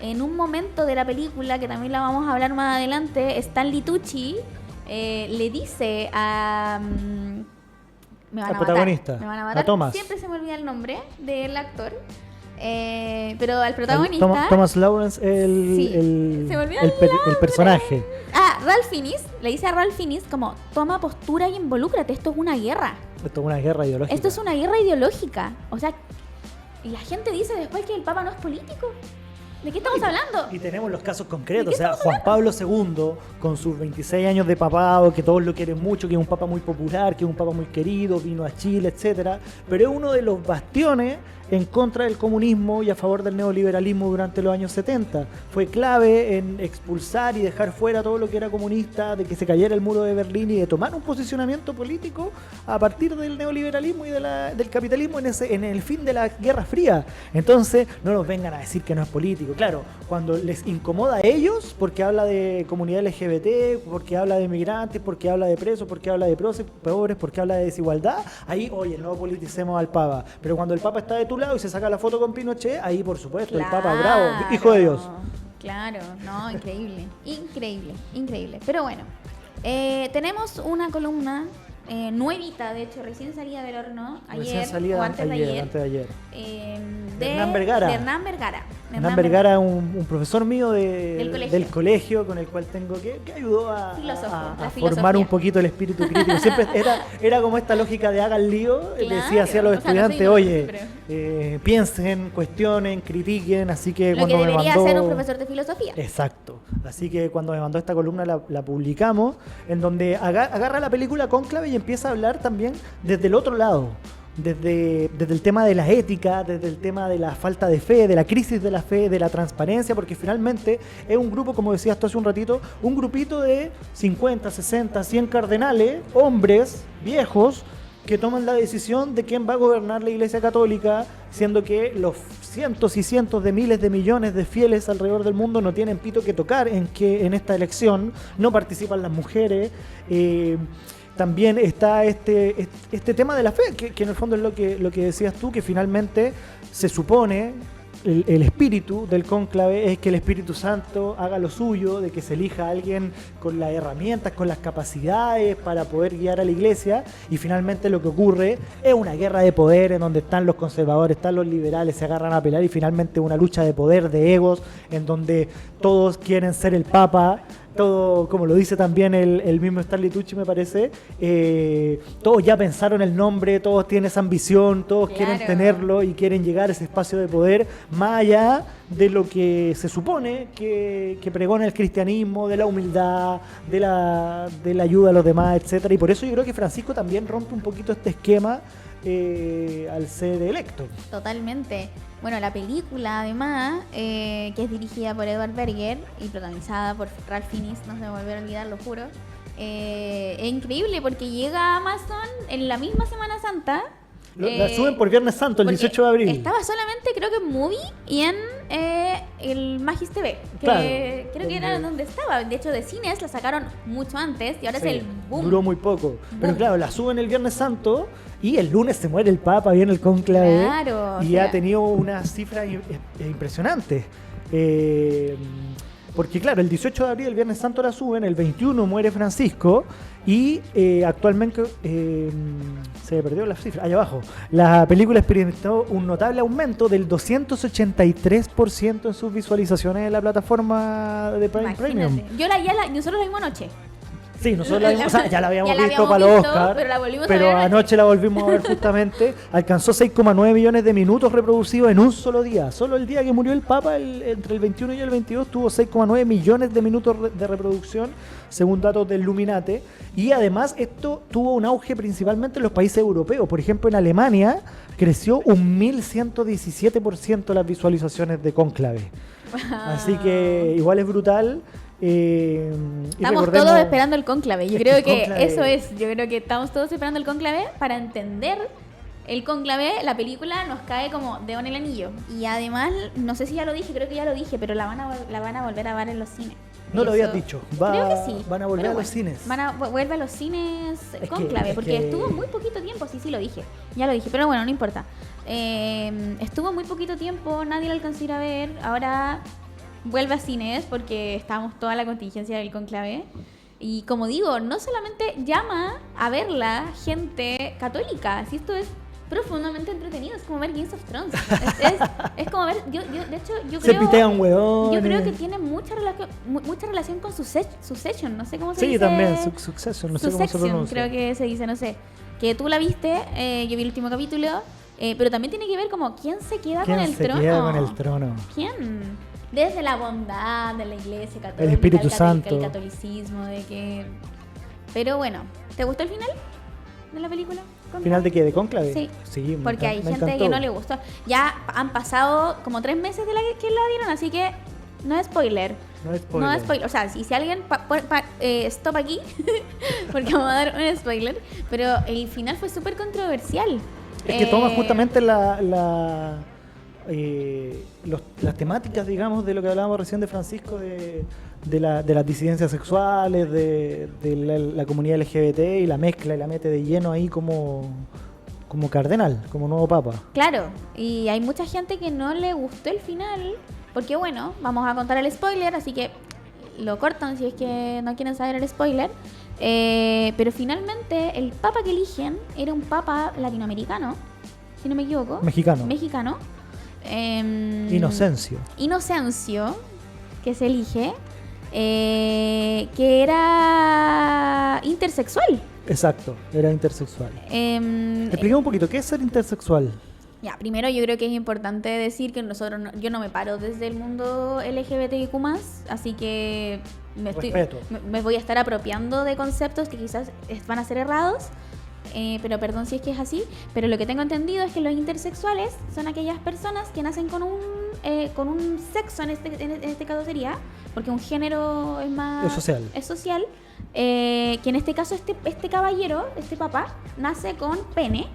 En un momento de la película, que también la vamos a hablar más adelante, Stanley Tucci le dice a... al protagonista, me van a matar. A Thomas. Siempre se me olvida el nombre del actor. Pero al protagonista... Thomas Lawrence, el personaje. Ralph Fiennes, le dice a Ralph Fiennes como, toma postura y involúcrate, esto es una guerra. Esto es una guerra ideológica. Esto es una guerra ideológica. O sea, y la gente dice después que el Papa no es político. ¿De qué estamos hablando? Y tenemos los casos concretos, o sea, Juan Pablo II, con sus 26 años de papado, que todos lo quieren mucho, que es un papa muy popular, que es un papa muy querido, vino a Chile, etcétera, pero es uno de los bastiones en contra del comunismo y a favor del neoliberalismo durante los años 70. Fue clave en expulsar y dejar fuera todo lo que era comunista, de que se cayera el muro de Berlín y de tomar un posicionamiento político a partir del neoliberalismo y del capitalismo en el fin de la Guerra Fría. Entonces, no nos vengan a decir que no es político. Claro, cuando les incomoda a ellos, porque habla de comunidad LGBT, porque habla de migrantes, porque habla de presos, porque habla de pobres, porque habla de desigualdad, ahí, oye, no politicemos al Papa. Pero cuando el Papa está de tu lado y se saca la foto con Pinochet, ahí por supuesto, claro, el Papa bravo, hijo de Dios. Claro, no, increíble. Pero bueno, tenemos una columna nuevita, de hecho, recién salida del horno, antes de ayer. De Hernán Vergara. Hernán Vergara es un profesor mío del colegio, con el cual tengo que ayudó a formar un poquito el espíritu crítico. Siempre era como esta lógica de hagan lío, claro, decía así a los estudiantes, oye, piensen, cuestionen, critiquen, así que lo que debería ser un profesor de filosofía. Exacto, así que cuando me mandó esta columna la publicamos, en donde agarra la película Cónclave y empieza a hablar también desde el otro lado. Desde el tema de la ética, desde el tema de la falta de fe, de la crisis de la fe, de la transparencia, porque finalmente es un grupo, como decías tú hace un ratito, un grupito de 50, 60, 100 cardenales, hombres, viejos, que toman la decisión de quién va a gobernar la Iglesia Católica, siendo que los cientos y cientos de miles de millones de fieles alrededor del mundo no tienen pito que tocar en esta elección, no participan las mujeres. También está este tema de la fe, que en el fondo es lo que decías tú, que finalmente se supone, el espíritu del cónclave es que el Espíritu Santo haga lo suyo, de que se elija a alguien con las herramientas, con las capacidades para poder guiar a la iglesia, y finalmente lo que ocurre es una guerra de poder en donde están los conservadores, están los liberales, se agarran a pelear, y finalmente una lucha de poder, de egos, en donde todos quieren ser el Papa. Todo, como lo dice también el mismo Stanley Tucci, me parece, todos ya pensaron el nombre, todos tienen esa ambición, todos quieren tenerlo y quieren llegar a ese espacio de poder, más allá de lo que se supone que pregona el cristianismo, de la humildad, de la ayuda a los demás, etcétera. Y por eso yo creo que Francisco también rompe un poquito este esquema al ser electo. Totalmente. Bueno, la película además, que es dirigida por Edward Berger y protagonizada por Ralph Fiennes, no se me volvió a olvidar, lo juro, es increíble porque llega a Amazon en la misma Semana Santa. La suben por Viernes Santo, el 18 de abril. Estaba solamente, creo que en Movie y en el Magis TV, que claro, creo que era donde estaba. De hecho, de cines la sacaron mucho antes y ahora es el boom. Duró muy poco. Pero claro, la suben el Viernes Santo y el lunes se muere el Papa, viene el cónclave. Claro. Y ha tenido una cifra impresionante. Porque claro, el 18 de abril, el Viernes Santo la suben, el 21 muere Francisco y actualmente se me perdió la cifra, allá abajo. La película experimentó un notable aumento del 283% en sus visualizaciones en la plataforma de Prime Premium. Nosotros la vimos anoche. Sí, nosotros la vimos, o sea, ya la habíamos visto para los Oscar, pero anoche la volvimos a ver justamente. Alcanzó 6,9 millones de minutos reproducidos en un solo día. Solo el día que murió el Papa, entre el 21 y el 22, tuvo 6,9 millones de minutos de reproducción, según datos del Illuminate. Y además esto tuvo un auge principalmente en los países europeos. Por ejemplo, en Alemania creció un 1117% las visualizaciones de Cónclave. Así que igual es brutal. Estamos todos esperando el cónclave. Yo creo que eso es. Yo creo que estamos todos esperando el cónclave para entender el cónclave. La película nos cae como dedo en el anillo. Y además, no sé si ya lo dije, creo que ya lo dije, pero la van a volver a ver en los cines. No lo habías dicho. Creo que sí. Van a volver a los cines. Vuelve a los cines cónclave, porque estuvo muy poquito tiempo. Sí, lo dije. Ya lo dije, pero bueno, no importa. Estuvo muy poquito tiempo, nadie lo alcanzó a ir a ver. Ahora vuelve a cines porque estábamos toda la contingencia del cónclave. Y como digo, no solamente llama a verla gente católica, si esto es profundamente entretenido, es como ver Game of Thrones. Es como ver, de hecho, yo creo... Se pitean hueones. Yo creo que tiene mucha relación con Succession, no sé cómo se dice. Sí, también, Succession, no sé cómo se pronuncia. Creo que se dice, no sé. Que tú la viste, yo vi el último capítulo, pero también tiene que ver como quién se queda con el trono. ¿Quién se queda con el trono? ¿Quién? Desde la bondad de la Iglesia católica, el Espíritu Santo, el catolicismo, de que... Pero bueno, ¿te gustó el final de la película? ¿Final de qué? ¿De Cónclave? Sí, porque hay gente que no le gustó. Ya han pasado como 3 meses de que la dieron, así que no es spoiler. No es spoiler. O sea, si alguien... stop aquí, porque vamos a dar un spoiler. Pero el final fue súper controversial. Es que toma justamente las temáticas, digamos, de lo que hablábamos recién de Francisco, de las disidencias sexuales, de la comunidad LGBT, y la mezcla y la mete de lleno ahí como cardenal, como nuevo papa. Claro, y hay mucha gente que no le gustó el final, porque bueno, vamos a contar el spoiler, así que lo cortan si es que no quieren saber el spoiler. Pero finalmente el papa que eligen era un papa latinoamericano, si no me equivoco. Mexicano. Inocencio, que se elige, que era intersexual. Exacto, era intersexual. Expliquemos un poquito, ¿qué es ser intersexual? Ya, primero yo creo que es importante decir que yo no me paro desde el mundo LGBTIQ+, así que me voy a estar apropiando de conceptos que quizás van a ser errados, pero perdón si es que es así, pero lo que tengo entendido es que los intersexuales son aquellas personas que nacen con un sexo, en este caso sería, porque un género es más... Es social. Que en este caso este caballero, este papá, nace con pene.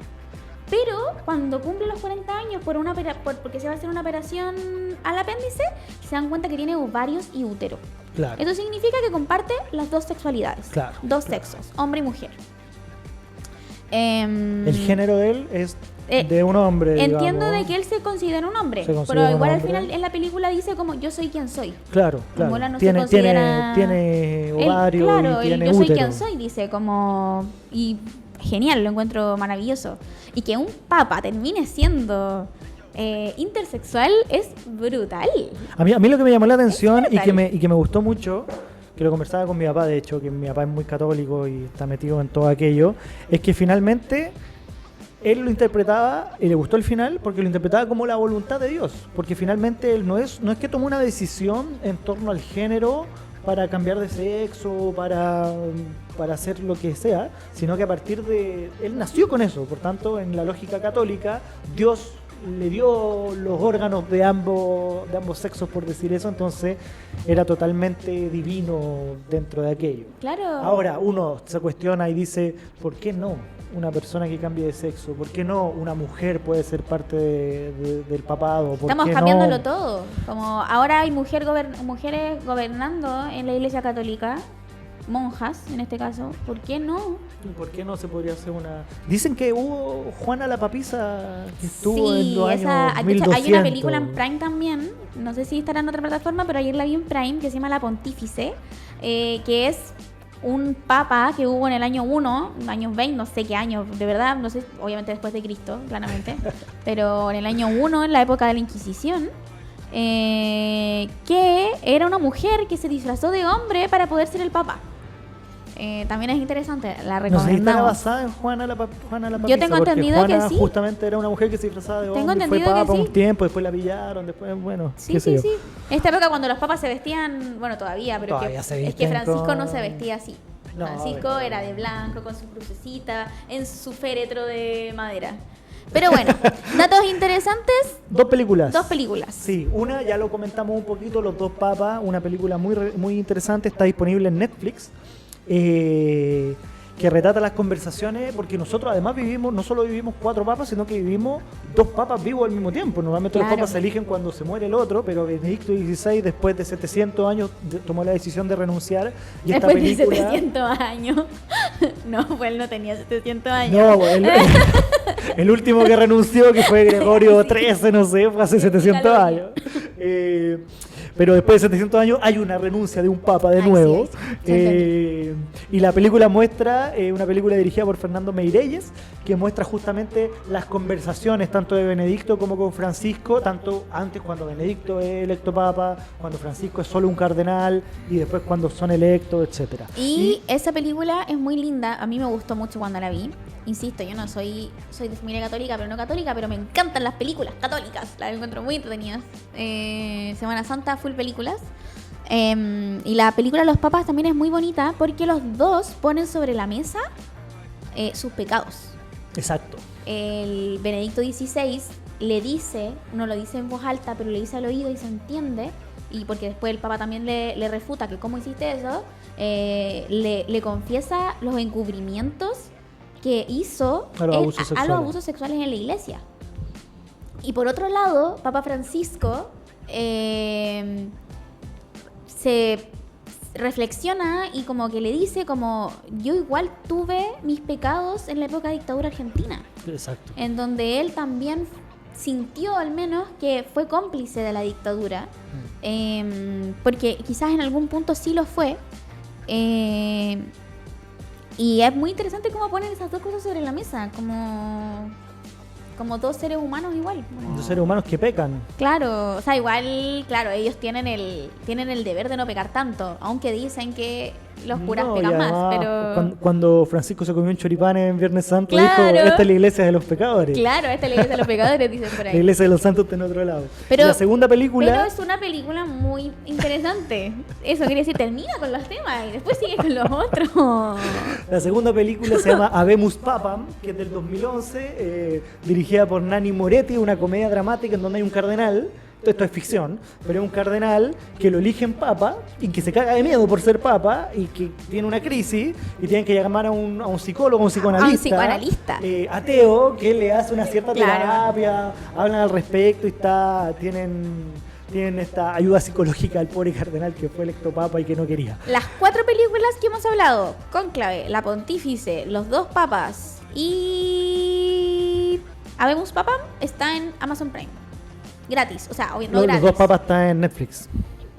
Pero cuando cumple los 40 años porque se va a hacer una operación al apéndice, se dan cuenta que tiene ovarios y útero. Claro. Eso significa que comparte las dos sexualidades. Claro. Dos sexos, hombre y mujer. El género de él es de un hombre. Entiendo de que él se considera un hombre, pero igual al final en la película dice como yo soy quien soy. Claro. No tiene ovario, claro, y tiene yo útero. Soy quien soy, dice como... Y genial, lo encuentro maravilloso. Y que un papa termine siendo intersexual es brutal. A mí lo que me llamó la atención y que me gustó mucho, que lo conversaba con mi papá, de hecho, que mi papá es muy católico y está metido en todo aquello, es que finalmente él lo interpretaba, y le gustó el final, porque lo interpretaba como la voluntad de Dios. Porque finalmente él no es que tomó una decisión en torno al género para cambiar de sexo, para hacer lo que sea, sino que a partir de... Él nació con eso, por tanto, en la lógica católica, Dios le dio los órganos de ambos sexos, por decir eso, entonces era totalmente divino dentro de aquello. Claro. Ahora uno se cuestiona y dice, ¿por qué no una persona que cambie de sexo? ¿Por qué no una mujer puede ser parte del papado? Estamos cambiándolo todo. Como ahora hay mujeres gobernando en la Iglesia Católica, monjas en este caso. ¿Por qué no? ¿Por qué no se podría hacer una...? Dicen que hubo Juana la Papisa que estuvo en los años 1200. Hay una película en Prime también, no sé si estará en otra plataforma, pero ayer la vi en Prime, que se llama La Pontífice, que es un papa que hubo en el año 1, años 20, no sé qué año, de verdad, no sé, obviamente después de Cristo, claramente, pero en el año 1, en la época de la Inquisición, que era una mujer que se disfrazó de hombre para poder ser el papa. También es interesante, la recomendamos. No sé si está basada en Juana la Papisa. Yo tengo entendido Juana que sí. Justamente era una mujer que se disfrazaba de hombre. Tengo entendido fue papa que sí. un tiempo, después la pillaron, después, bueno, sí. En esta época cuando los papas se vestían, bueno, todavía, pero es que Francisco no se vestía así. No, Francisco era de blanco, con su crucecita, en su féretro de madera. Pero bueno, datos interesantes. Dos películas. Sí, una ya lo comentamos un poquito, Los dos papas, una película muy interesante, está disponible en Netflix. Que retrata las conversaciones, porque nosotros además no solo vivimos 4 papas, sino que vivimos 2 papas vivos al mismo tiempo. Normalmente los papas se eligen cuando se muere el otro, pero Benedicto XVI, después de 700 años, tomó la decisión de renunciar. Y después esta película... de 700 años. No, pues él no tenía 700 años. No, el último que renunció, que fue Gregorio XIII, no sé, fue hace 700 años. Pero después de 700 años hay una renuncia de un papa de nuevo. Y la película muestra, una película dirigida por Fernando Meirelles, que muestra justamente las conversaciones tanto de Benedicto como con Francisco, tanto antes cuando Benedicto es electo papa, cuando Francisco es solo un cardenal y después cuando son electos, etcétera. Y esa película es muy linda, a mí me gustó mucho cuando la vi. Insisto, yo no soy de familia católica, pero me encantan las películas católicas, las encuentro muy entretenidas. Semana Santa, full películas. Y la película Los Papas también es muy bonita porque los dos ponen sobre la mesa sus pecados. Exacto. El Benedicto XVI le dice, no lo dice en voz alta, pero le dice al oído y se entiende, y porque después el Papa también le refuta que cómo hiciste eso, le confiesa los encubrimientos que hizo a los abusos sexuales en la iglesia. Y por otro lado, Papa Francisco se reflexiona y como que le dice como yo igual tuve mis pecados en la época de dictadura argentina. Exacto. En donde él también sintió al menos que fue cómplice de la dictadura, porque quizás en algún punto sí lo fue. Y es muy interesante cómo ponen esas dos cosas sobre la mesa, como dos seres humanos igual. Dos seres humanos que pecan. Claro, o sea, igual, claro, ellos tienen el deber de no pecar tanto, aunque dicen que los curas pegan más, pero... Cuando Francisco se comió un choripán en Viernes Santo, claro, dijo, esta es la iglesia de los pecadores. Claro, esta es la iglesia de los pecadores, dicen por ahí. La iglesia de los santos está en otro lado. Pero, la segunda película... Pero es una película muy interesante. Eso quiere decir, termina con los temas y después sigue con los otros. La segunda película se llama Habemus Papam, que es del 2011, dirigida por Nanni Moretti, una comedia dramática en donde hay un cardenal. Esto es ficción, pero es un cardenal que lo eligen papa y que se caga de miedo por ser papa y que tiene una crisis y tienen que llamar a un psicólogo, un psicoanalista, ateo, que le hace una cierta terapia, hablan al respecto y tienen esta ayuda psicológica al pobre cardenal que fue electo papa y que no quería. Las 4 películas que hemos hablado, Cónclave, La Pontífice, Los dos papas y Habemus Papam, está en Amazon Prime. Gratis, o sea, no gratis. Los dos papas están en Netflix.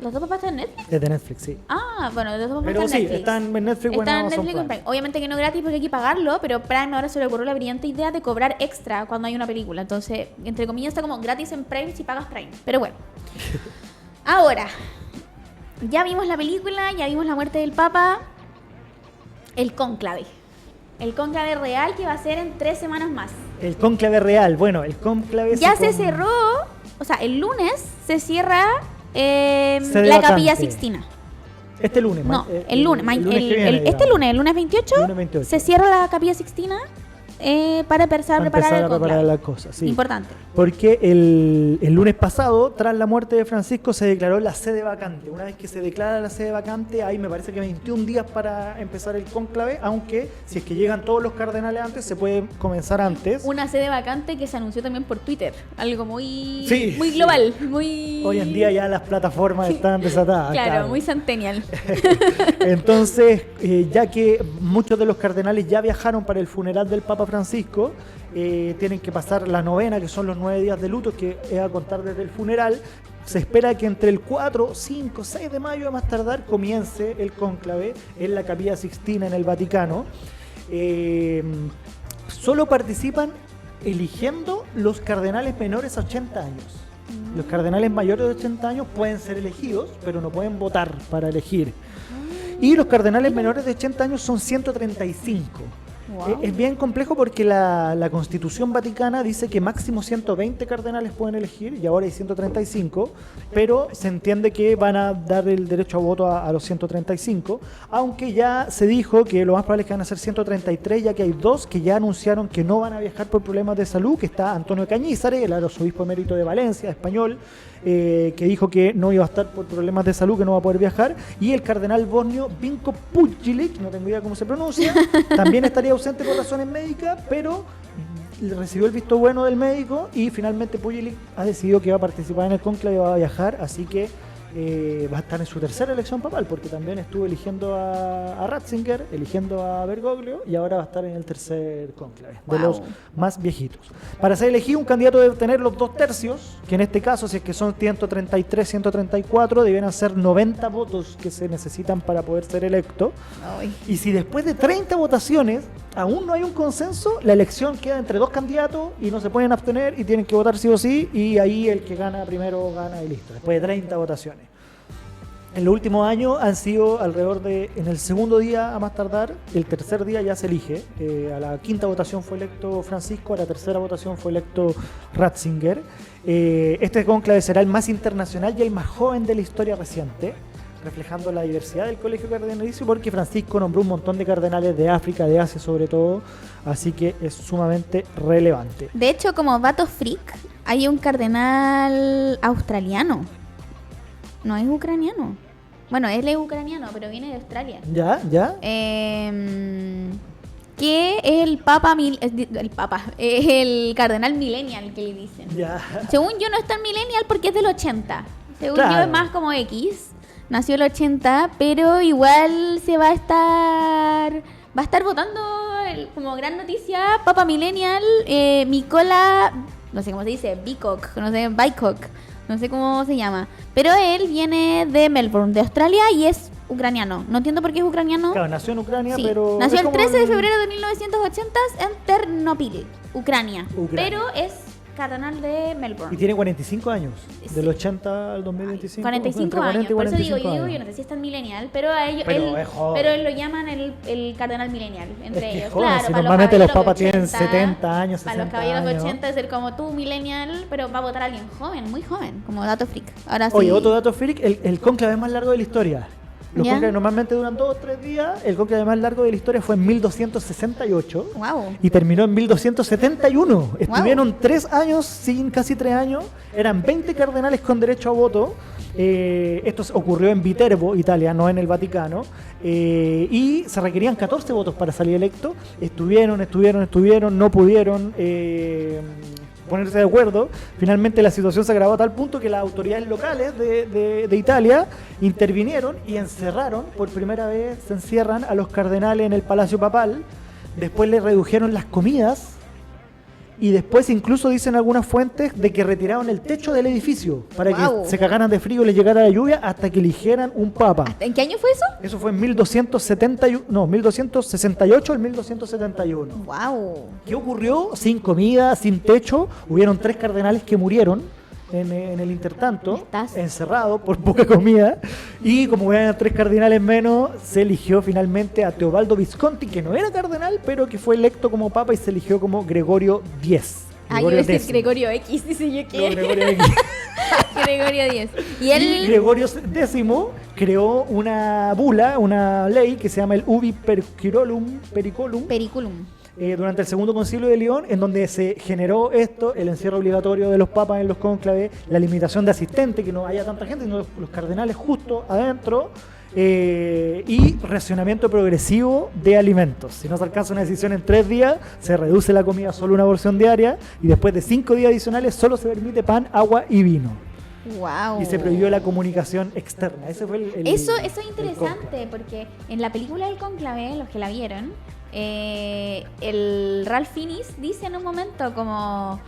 ¿Los dos papas están en Netflix? Es de Netflix, sí. Ah, bueno, los dos papas pero están en Netflix. Pero sí, están en Netflix o en Amazon Prime. Obviamente que no gratis porque hay que pagarlo, pero Prime ahora se le ocurrió la brillante idea de cobrar extra cuando hay una película. Entonces, entre comillas, está como gratis en Prime si pagas Prime. Pero bueno. Ahora, ya vimos la película, ya vimos la muerte del Papa. El cónclave. El cónclave real que va a ser en 3 semanas más. El cónclave real, bueno, el cónclave... Ya se cerró, o sea, el lunes se cierra la Capilla Sixtina. Este lunes. No, el lunes 28, se cierra la Capilla Sixtina para empezar a preparar la cosa. Sí. Importante. Porque el lunes pasado, tras la muerte de Francisco, se declaró la sede vacante. Una vez que se declara la sede vacante, hay me parece que 21 días para empezar el cónclave, aunque si es que llegan todos los cardenales antes, se puede comenzar antes. Una sede vacante que se anunció también por Twitter. Algo muy global. Muy... Hoy en día ya las plataformas están desatadas. Claro, muy centennial. Entonces, ya que muchos de los cardenales ya viajaron para el funeral del Papa Francisco, tienen que pasar la novena, que son los 9 días de luto, que es a contar desde el funeral. Se espera que entre el 4, 5, 6 de mayo a más tardar comience el cónclave en la Capilla Sixtina en el Vaticano. Solo participan eligiendo los cardenales menores a 80 años. Los cardenales mayores de 80 años pueden ser elegidos, pero no pueden votar para elegir. Y los cardenales menores de 80 años son 135. Wow. Es bien complejo porque la Constitución Vaticana dice que máximo 120 cardenales pueden elegir y ahora hay 135, pero se entiende que van a dar el derecho a voto a los 135, aunque ya se dijo que lo más probable es que van a ser 133, ya que hay 2 que ya anunciaron que no van a viajar por problemas de salud, que está Antonio Cañizares, el arzobispo emérito de Valencia, español, que dijo que no iba a estar por problemas de salud, que no va a poder viajar, y el cardenal bosnio Vinko Pujilic, no tengo idea cómo se pronuncia, también estaría ausente por razones médicas, pero recibió el visto bueno del médico y finalmente Pujilic ha decidido que va a participar en el cónclave y va a viajar, así que va a estar en su tercera elección papal, porque también estuvo eligiendo a Ratzinger, eligiendo a Bergoglio, y ahora va a estar en el tercer cónclave, de los más viejitos. Para ser elegido, un candidato debe tener los 2/3, que en este caso, si es que son 133, 134, deberán ser 90 votos que se necesitan para poder ser electo. Y si después de 30 votaciones aún no hay un consenso, la elección queda entre 2 candidatos y no se pueden abstener y tienen que votar sí o sí, y ahí el que gana primero gana y listo, después de 30 votaciones. En los últimos años han sido alrededor de, en el segundo día a más tardar, el tercer día ya se elige. A la quinta votación fue electo Francisco, a la tercera votación fue electo Ratzinger. Este cónclave será el más internacional y el más joven de la historia reciente, reflejando la diversidad del colegio cardenalicio, porque Francisco nombró un montón de cardenales de África, de Asia sobre todo, así que es sumamente relevante. De hecho, como dato freak, hay un cardenal australiano. No es ucraniano. Bueno, él es ucraniano, pero viene de Australia. ¿Ya? Que es el Papa, es el cardenal millennial que le dicen. Ya. Según yo no es tan millennial porque es del 80. Según claro. yo es más como X. Nació el 80, pero igual se va a estar votando como gran noticia Papa Millennial, Mikola, no sé cómo se dice, Bicok, no sé cómo se llama, pero él viene de Melbourne, de Australia, y es ucraniano. No entiendo por qué es ucraniano. Claro, nació en Ucrania, sí, pero... Nació el 13 de febrero de 1980 en Ternopil, Ucrania. Pero es cardenal de Melbourne. Y tiene 45 años, del 80 al 2025. 45 años, por eso digo, yo no sé si es tan millennial, pero a ellos, pero él lo llaman el cardenal millennial, entre ellos. Joven, claro, si para normalmente los papas 80, tienen 70 años, 60 para los caballeros años. de 80 es ser como tú, millennial, pero va a votar a alguien joven, muy joven, como dato freak. Ahora sí. Oye, otro dato freak, el cónclave más largo de la historia. Los ¿Ya? cónclaves normalmente duran 2 o 3 días. El cónclave más largo de la historia fue en 1268. Wow. Y terminó en 1271. Estuvieron 3 años, casi 3 años. Eran 20 cardenales con derecho a voto. Esto ocurrió en Viterbo, Italia, no en el Vaticano. Y se requerían 14 votos para salir electo. Estuvieron, no pudieron ponerse de acuerdo. Finalmente la situación se agravó a tal punto que las autoridades locales de Italia intervinieron y encerraron, por primera vez se encierran a los cardenales en el Palacio Papal. Después les redujeron las comidas y después incluso dicen algunas fuentes de que retiraron el techo del edificio para que se cagaran de frío y les llegara la lluvia hasta que eligieran un papa. ¿En qué año fue eso? Eso fue en 1268 al 1271. Wow. ¿Qué ocurrió? Sin comida, sin techo. Hubieron 3 cardenales que murieron en el intertanto, encerrados por poca comida. Y como eran 3 cardenales menos, se eligió finalmente a Teobaldo Visconti, que no era cardenal, pero que fue electo como papa y se eligió como Gregorio X. Yo iba a decir Gregorio X, dice yo que. No, Gregorio X. Gregorio X. Y Gregorio X creó una bula, una ley que se llama el Ubi Periculum. Durante el Segundo Concilio de León, en donde se generó esto, el encierro obligatorio de los papas en los cónclaves, la limitación de asistentes, que no haya tanta gente, sino los cardenales justo adentro, y racionamiento progresivo de alimentos. Si no se alcanza una decisión en 3 días, se reduce la comida a solo una porción diaria, y después de 5 días adicionales solo se permite pan, agua y vino. Wow. Y se prohibió la comunicación externa. Ese fue eso es interesante, porque en la película del cónclave, los que la vieron, el Ralph Fiennes dice en un momento como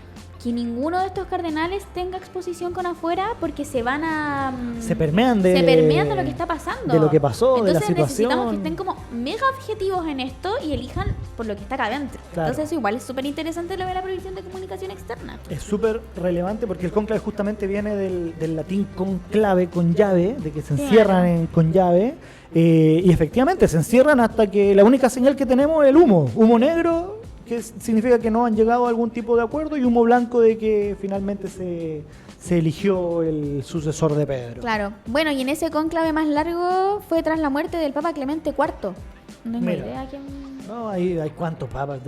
que ninguno de estos cardenales tenga exposición con afuera porque se van a... Se permean de lo que está pasando. De lo que pasó, entonces, de la situación. necesitamos que estén como mega objetivos en esto y elijan por lo que está acá adentro. Claro. Entonces igual es súper interesante lo de la prohibición de comunicación externa. Es súper relevante porque el cónclave justamente viene del latín conclave, con llave, de que se encierran con llave. Y efectivamente se encierran hasta que la única señal que tenemos es el humo negro, que significa que no han llegado a algún tipo de acuerdo, y humo blanco de que finalmente se eligió el sucesor de Pedro. Claro. Bueno, y en ese cónclave más largo fue tras la muerte del Papa Clemente IV. No tengo idea quién... No, hay cuántos papas.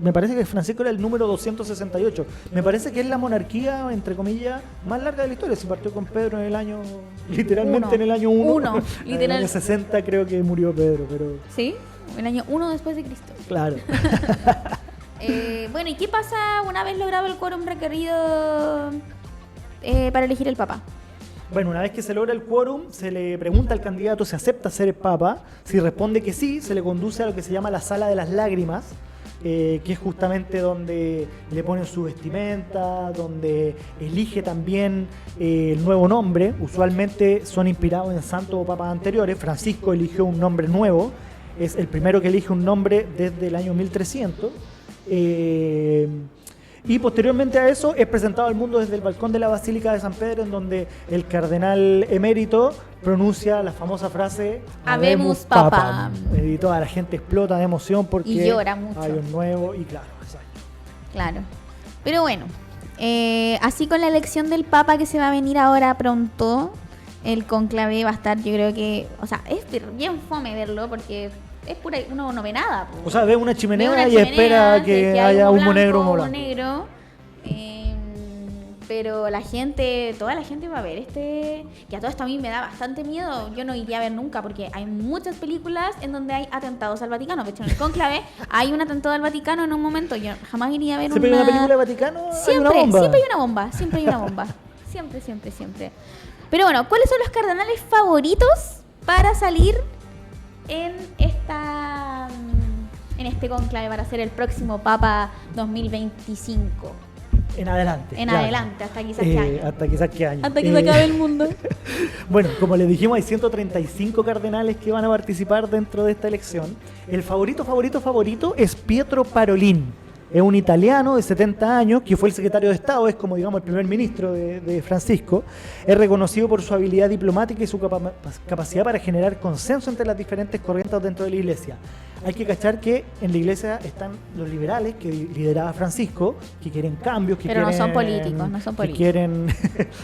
Me parece que Francisco era el número 268. Me parece que es la monarquía, entre comillas, más larga de la historia. Se partió con Pedro en el año, literalmente en el año 1. En el año 60 creo que murió Pedro, pero... ¿Sí? El año 1 después de Cristo. Claro. Bueno, ¿y qué pasa una vez logrado el quórum requerido para elegir el Papa? Bueno, una vez que se logra el quórum, se le pregunta al candidato si acepta ser el Papa. Si responde que sí, se le conduce a lo que se llama la Sala de las Lágrimas, que es justamente donde le ponen su vestimenta, donde elige también el nuevo nombre. Usualmente son inspirados en santos o papas anteriores. Francisco eligió un nombre nuevo, es el primero que elige un nombre desde el año 1300. Y posteriormente a eso es presentado al mundo desde el balcón de la Basílica de San Pedro, en donde el cardenal emérito pronuncia la famosa frase Habemus Papam. Y toda la gente explota de emoción porque y llora mucho. Hay un nuevo y claro, exacto. Claro. Pero bueno, así con la elección del Papa que se va a venir ahora pronto, el conclave va a estar, yo creo que, o sea, es bien fome verlo porque es pura, uno no ve nada. Pues. O sea, ve una chimenea y espera que haya humo negro, humo negro. Pero la gente, toda la gente va a ver que a todo esto a mí me da bastante miedo. Yo no iría a ver nunca porque hay muchas películas en donde hay atentados al Vaticano. De hecho, en el cónclave hay un atentado al Vaticano en un momento. Yo jamás iría a ver ¿Siempre hay una película de Vaticano? Siempre hay una bomba. Siempre hay una bomba. Siempre hay una bomba. Siempre. Pero bueno, ¿cuáles son los cardenales favoritos para salir en este conclave para ser el próximo Papa 2025? En adelante. Hasta quizás qué año. Hasta quizás qué año. Hasta que se acabe el mundo. Bueno, como les dijimos, hay 135 cardenales que van a participar dentro de esta elección. El favorito es Pietro Parolin. Es un italiano de 70 años que fue el secretario de Estado, es como digamos el primer ministro de Francisco. Es reconocido por su habilidad diplomática y su capacidad para generar consenso entre las diferentes corrientes dentro de la Iglesia. Hay que cachar que en la Iglesia están los liberales que lideraba Francisco, que quieren cambios, pero no son políticos,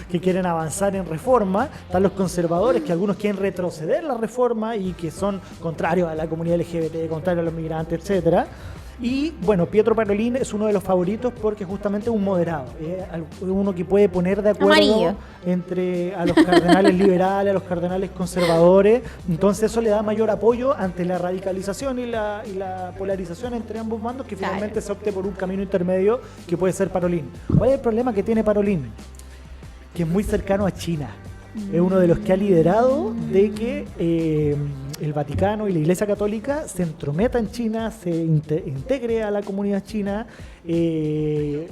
que quieren avanzar en reforma. Están los conservadores, que algunos quieren retroceder la reforma y que son contrarios a la comunidad LGBT, contrarios a los migrantes, etcétera. Y bueno, Pietro Parolin es uno de los favoritos porque justamente es un moderado, es uno que puede poner de acuerdo entre a los cardenales liberales, a los cardenales conservadores, entonces eso le da mayor apoyo ante la radicalización y la polarización entre ambos bandos, que finalmente se opte por un camino intermedio que puede ser Parolin. ¿Cuál es el problema que tiene Parolin? Que es muy cercano a China. Es uno de los que ha liderado de que el Vaticano y la Iglesia Católica se entrometa en China, se integre a la comunidad china que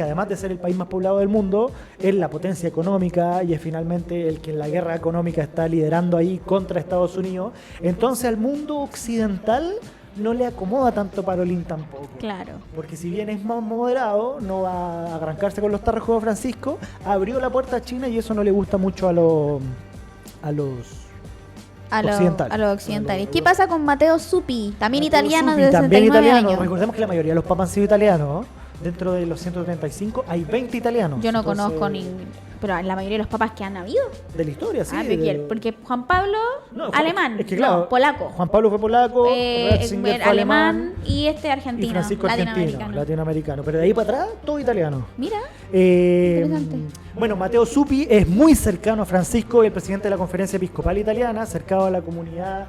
además de ser el país más poblado del mundo, es la potencia económica y es finalmente el que en la guerra económica está liderando ahí contra Estados Unidos. Entonces al mundo occidental no le acomoda tanto Parolin tampoco. Claro. Porque si bien es más moderado, no va a arrancarse con los tarjos de Francisco, abrió la puerta a China y eso no le gusta mucho a los occidentales. ¿Qué pasa con Matteo Zuppi? También italiano de 69 también italiano. años. Recordemos que la mayoría de los papas han sido italianos, ¿no? Dentro de los 135 hay 20 italianos. Yo no conozco pero la mayoría de los papas que han habido. De la historia, sí. Porque Juan Pablo, alemán. Es que claro, polaco. Juan Pablo fue polaco, Ratzinger fue alemán y argentino. Y Francisco latinoamericano. Pero de ahí para atrás, todo italiano. Mira, interesante. Bueno, Matteo Zuppi es muy cercano a Francisco, el presidente de la Conferencia Episcopal Italiana, cercano a la comunidad,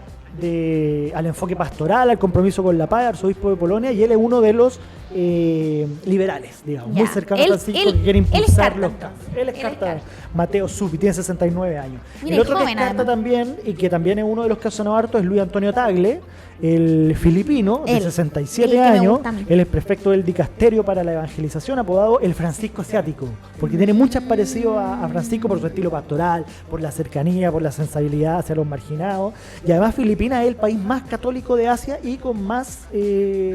al enfoque pastoral, al compromiso con la paz, arzobispo de Polonia, y él es uno de los liberales, digamos, muy cercano a Francisco, que quiere impulsar los cambios. Él es carta, Matteo Zuppi, tiene 69 años. Mira, el otro que es carta también, y que también es uno de los que ha sonado harto, es Luis Antonio Tagle, el filipino, de 67 años. Él es prefecto del dicasterio para la evangelización, apodado el Francisco Asiático, porque tiene muchos parecidos a Francisco por su estilo pastoral, por la cercanía, por la sensibilidad hacia los marginados. Y además Filipinas es el país más católico de Asia y con más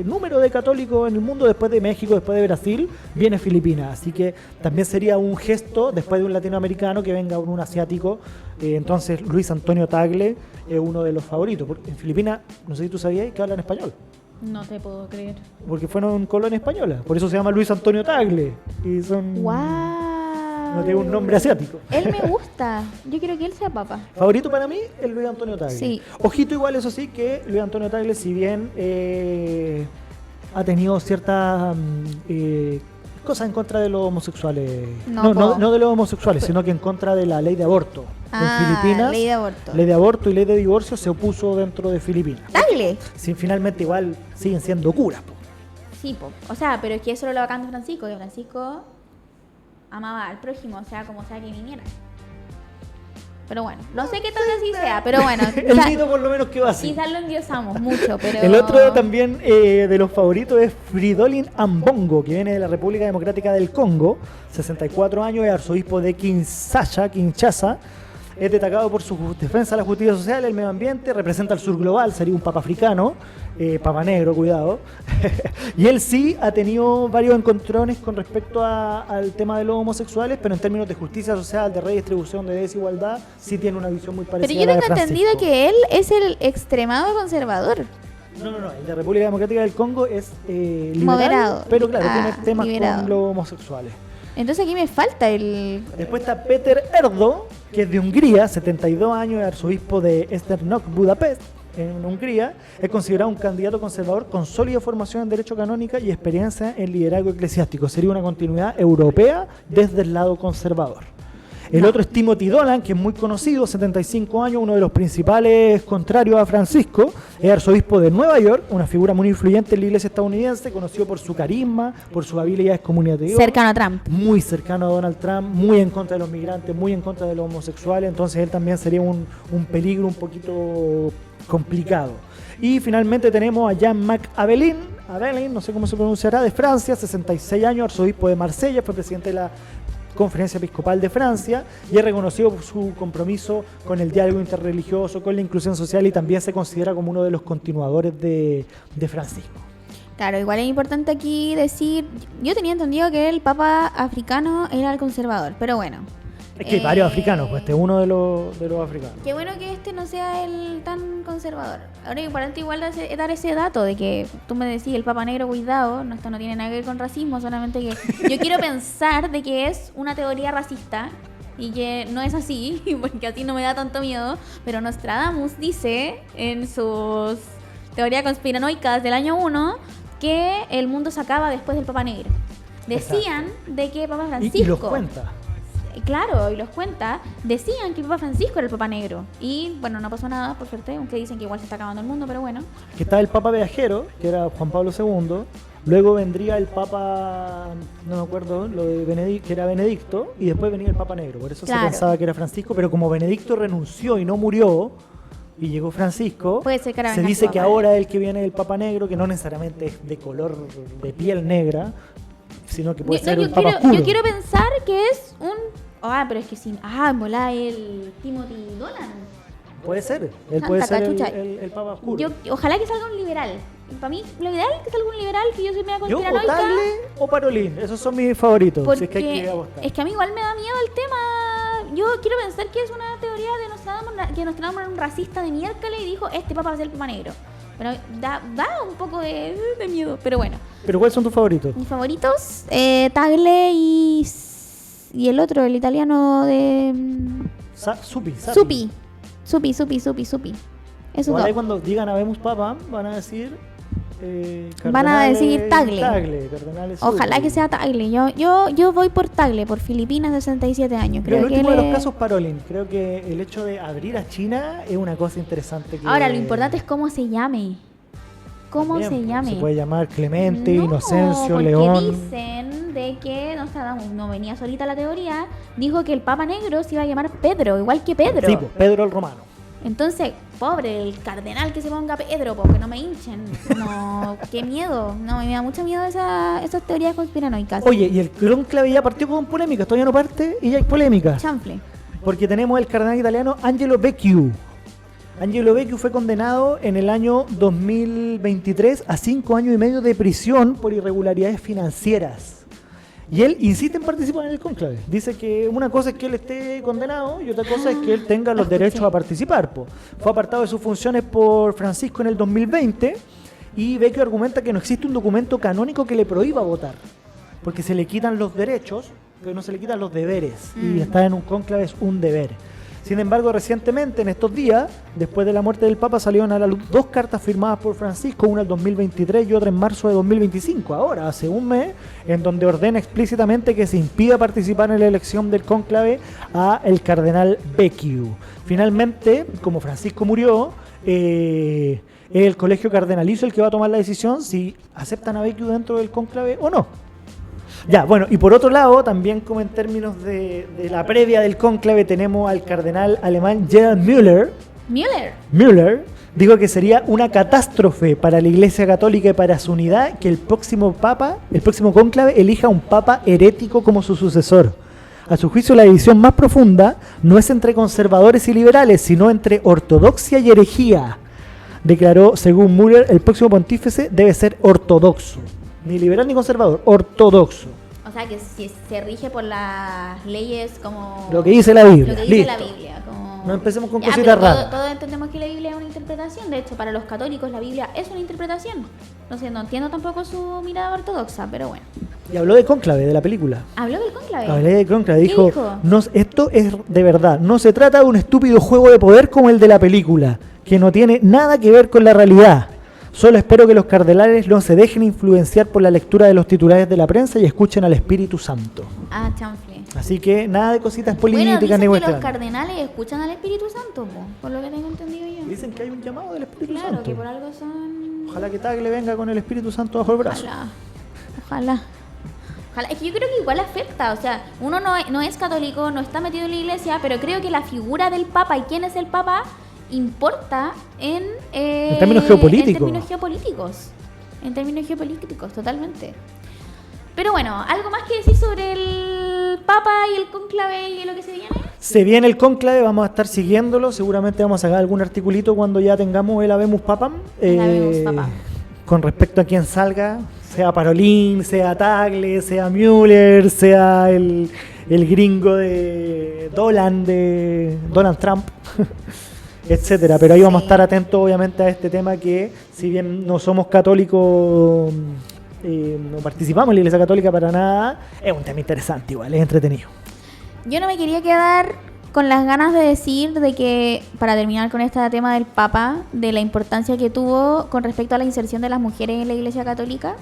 número de católicos en el mundo. Después de México, después de Brasil, viene Filipinas. Así que también sería un gesto, después de un latinoamericano, que venga un asiático. Entonces Luis Antonio Tagle es uno de los favoritos. Porque en Filipinas, no sé si tú sabías que hablan español. No te puedo creer. Porque fueron colonia española. Por eso se llama Luis Antonio Tagle. Y son... ¡Wow! No tiene un nombre asiático. Él me gusta. Yo quiero que él sea papa. Favorito para mí es Luis Antonio Tagle. Sí. Ojito igual, eso sí, que Luis Antonio Tagle, si bien ha tenido ciertas cosas en contra de los homosexuales. No de los homosexuales, sino que en contra de la ley de aborto. En Filipinas, ley de aborto. Ley de aborto y ley de divorcio se opuso dentro de Filipinas. Tagle. Sí, finalmente igual siguen siendo curas. Sí, o sea, pero es que eso era lo bacán de Francisco, que Francisco amaba al prójimo, o sea, como sea que viniera. Pero bueno, no sé qué tal así sea, pero bueno. El mito por lo menos quedó así. Quizás lo endiosamos mucho, pero... El otro también de los favoritos es Fridolin Ambongo, que viene de la República Democrática del Congo, 64 años, es arzobispo de Kinshasa. Es destacado por su defensa de la justicia social, el medio ambiente, representa el sur global, sería un papa africano, papa negro, cuidado. Y él sí ha tenido varios encontrones con respecto al tema de los homosexuales, pero en términos de justicia social, de redistribución, de desigualdad, sí tiene una visión muy parecida. Pero yo tengo entendido que él es el extremado conservador. No, el de República Democrática del Congo es liberal, moderado, pero claro, tiene temas liberado con los homosexuales. Entonces aquí me falta el... Después está Peter Erdo, que es de Hungría, 72 años, es arzobispo de Esztergom, Budapest, en Hungría. Es considerado un candidato conservador con sólida formación en derecho canónica y experiencia en liderazgo eclesiástico. Sería una continuidad europea desde el lado conservador. El otro es Timothy Dolan, que es muy conocido, 75 años, uno de los principales contrarios a Francisco. Es arzobispo de Nueva York, una figura muy influyente en la iglesia estadounidense, conocido por su carisma, por sus habilidades comunicativas. Cercano a Trump. Muy cercano a Donald Trump, muy en contra de los migrantes, muy en contra de los homosexuales. Entonces él también sería un peligro un poquito complicado. Y finalmente tenemos a Jean-Marc Abelin, no sé cómo se pronunciará, de Francia, 66 años, arzobispo de Marsella, fue presidente de la Conferencia Episcopal de Francia y es reconocido por su compromiso con el diálogo interreligioso, con la inclusión social y también se considera como uno de los continuadores de Francisco. Claro, igual es importante aquí decir, yo tenía entendido que el papa africano era el conservador, pero bueno. Es que hay varios africanos, pues este es uno de los africanos. Qué bueno que este no sea el tan conservador. Ahora es importante igual dar ese dato de que tú me decís el papa negro, cuidado, no, esto no tiene nada que ver con racismo, solamente que yo quiero pensar de que es una teoría racista y que no es así, porque así no me da tanto miedo, pero Nostradamus dice en sus teorías conspiranoicas del año 1 que el mundo se acaba después del papa negro. Decían de que Papa Francisco... Y los cuenta. Claro, y los cuenta, decían que el Papa Francisco era el Papa Negro. Y bueno, no pasó nada, por suerte, aunque dicen que igual se está acabando el mundo, pero bueno. Que estaba el Papa Viajero, que era Juan Pablo II. Luego vendría el Papa, no me acuerdo, que era Benedicto. Y después venía el Papa Negro. Por eso se pensaba que era Francisco. Pero como Benedicto renunció y no murió, y llegó Francisco, se dice que ahora el que viene es el Papa Negro, que no necesariamente es de color de piel negra, sino que puede ser un Papa oscuro. Yo quiero pensar que es un... pero es que sin... mola el Timothy Dolan. Puede ser. Él puede ser el Papa oscuro. Ojalá que salga un liberal. Para mí, lo ideal es que salga un liberal, que yo soy media conspiranoica. Yo, o Tagle o Parolin. Esos son mis favoritos. Porque si es que hay que apostar. Es que a mí igual me da miedo el tema. Yo quiero pensar que es una teoría de Nostradamus, que Nostradamus era un racista de miércoles y dijo, este Papa va a ser el Papa negro. Pero da un poco de miedo, pero bueno. ¿Pero cuáles son tus favoritos? Mis favoritos, Tagle y el otro, el italiano de... Supi. Esos dos. Cuando digan habemos Papa, van a decir... van a decir Tagle. Ojalá que sea Tagle. Yo voy por Tagle, por Filipinas, 67 años. Pero el último de los casos, Parolin. Creo que el hecho de abrir a China es una cosa interesante. Ahora, lo importante es cómo se llame. Se puede llamar Clemente, Inocencio, León. Dicen de que no venía solita la teoría. Dijo que el Papa Negro se iba a llamar Pedro, igual que Pedro. Sí, pues, Pedro el Romano. Entonces, pobre, el cardenal que se ponga Pedro, porque no me hinchen. No, qué miedo. No, me da mucho miedo esas teorías conspiranoicas. Oye, y el cónclave ya partió con polémica, todavía no parte y ya hay polémica. Chanfle. Porque tenemos el cardenal italiano Angelo Becciu. Angelo Becciu fue condenado en el año 2023 a 5 años y medio de prisión por irregularidades financieras. Y él insiste en participar en el cónclave. Dice que una cosa es que él esté condenado y otra cosa es que él tenga los derechos a participar. Fue apartado de sus funciones por Francisco en el 2020 y Becciu argumenta que no existe un documento canónico que le prohíba votar, porque se le quitan los derechos, pero no se le quitan los deberes. Y estar en un cónclave es un deber. Sin embargo, recientemente, en estos días, después de la muerte del Papa, salieron a la luz 2 cartas firmadas por Francisco, una en 2023 y otra en marzo de 2025, ahora, hace un mes, en donde ordena explícitamente que se impida participar en la elección del cónclave a el cardenal Becciu. Finalmente, como Francisco murió, el colegio cardenalizo el que va a tomar la decisión si aceptan a Becciu dentro del cónclave o no. Ya, bueno, y por otro lado, también como en términos de la previa del cónclave, tenemos al cardenal alemán Gerhard Müller dijo que sería una catástrofe para la Iglesia Católica y para su unidad que el próximo cónclave elija un papa herético como su sucesor. A su juicio, la división más profunda no es entre conservadores y liberales, sino entre ortodoxia y herejía. Declaró, según Müller, el próximo pontífice debe ser ortodoxo. Ni liberal ni conservador, ortodoxo. O sea, que si se rige por las leyes como... Lo que dice la Biblia. Como... No empecemos con cositas raras. Todos entendemos que la Biblia es una interpretación. De hecho, para los católicos la Biblia es una interpretación. Entonces, no entiendo tampoco su mirada ortodoxa, pero bueno. Y habló de cónclave, de la película. ¿Habló del cónclave? Hablé del cónclave. ¿Qué dijo? Esto es de verdad. No se trata de un estúpido juego de poder como el de la película, que no tiene nada que ver con la realidad. Solo espero que los cardenales no se dejen influenciar por la lectura de los titulares de la prensa y escuchen al Espíritu Santo. Chanfle. Así que nada de cositas políticas ni vueltas. Bueno, dicen que los cardenales escuchan al Espíritu Santo, por lo que tengo entendido yo. Dicen que hay un llamado del Espíritu Santo. Claro, que por algo son... Ojalá que Tagle venga con el Espíritu Santo bajo el brazo. Ojalá. Es que yo creo que igual afecta, o sea, uno no es católico, no está metido en la iglesia, pero creo que la figura del Papa y quién es el Papa importa en términos geopolíticos. En términos geopolíticos, totalmente. Pero bueno, ¿algo más que decir sobre el Papa y el cónclave y lo que se viene? Se viene el cónclave, vamos a estar siguiéndolo. Seguramente vamos a sacar algún articulito cuando ya tengamos el Habemus Papam. con respecto a quien salga, sea Parolin, sea Tagle, sea Mueller, sea el gringo de Donald Trump, etcétera. Pero ahí vamos a estar atentos, obviamente, a este tema que, si bien no somos católicos, no participamos en la Iglesia Católica para nada, es un tema interesante igual, es entretenido. Yo no me quería quedar con las ganas de decir de que, para terminar con este tema del Papa, de la importancia que tuvo con respecto a la inserción de las mujeres en la Iglesia Católica,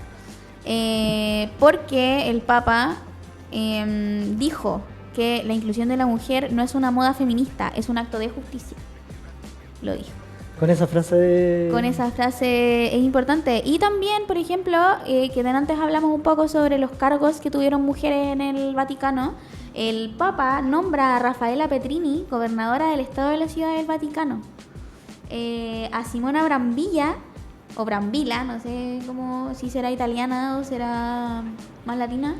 porque el Papa dijo que la inclusión de la mujer no es una moda feminista, es un acto de justicia. Lo dijo. Con esa frase es importante. Y también, por ejemplo, que de antes hablamos un poco sobre los cargos que tuvieron mujeres en el Vaticano. El Papa nombra a Rafaela Petrini, gobernadora del Estado de la Ciudad del Vaticano. A Simona Brambilla, o Brambilla, no sé cómo, si será italiana o será más latina,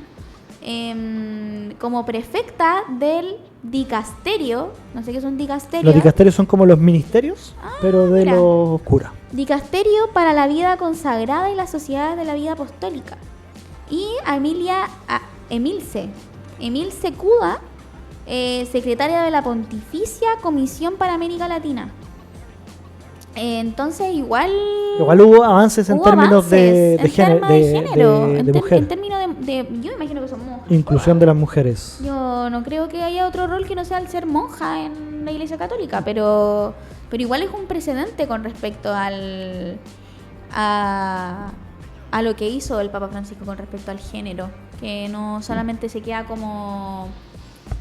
como prefecta del dicasterio. No sé qué es un dicasterio. Los dicasterios son como los ministerios, pero de los curas. Dicasterio para la vida consagrada y la sociedad de la vida apostólica. Y a Emilce Cuda, secretaria de la Pontificia Comisión para América Latina. Entonces igual hubo avances en términos de género, de mujer. En términos de yo imagino que son monjas. Inclusión de las mujeres. Yo no creo que haya otro rol que no sea el ser monja en la Iglesia Católica, pero igual es un precedente con respecto a lo que hizo el Papa Francisco con respecto al género, que no solamente se queda como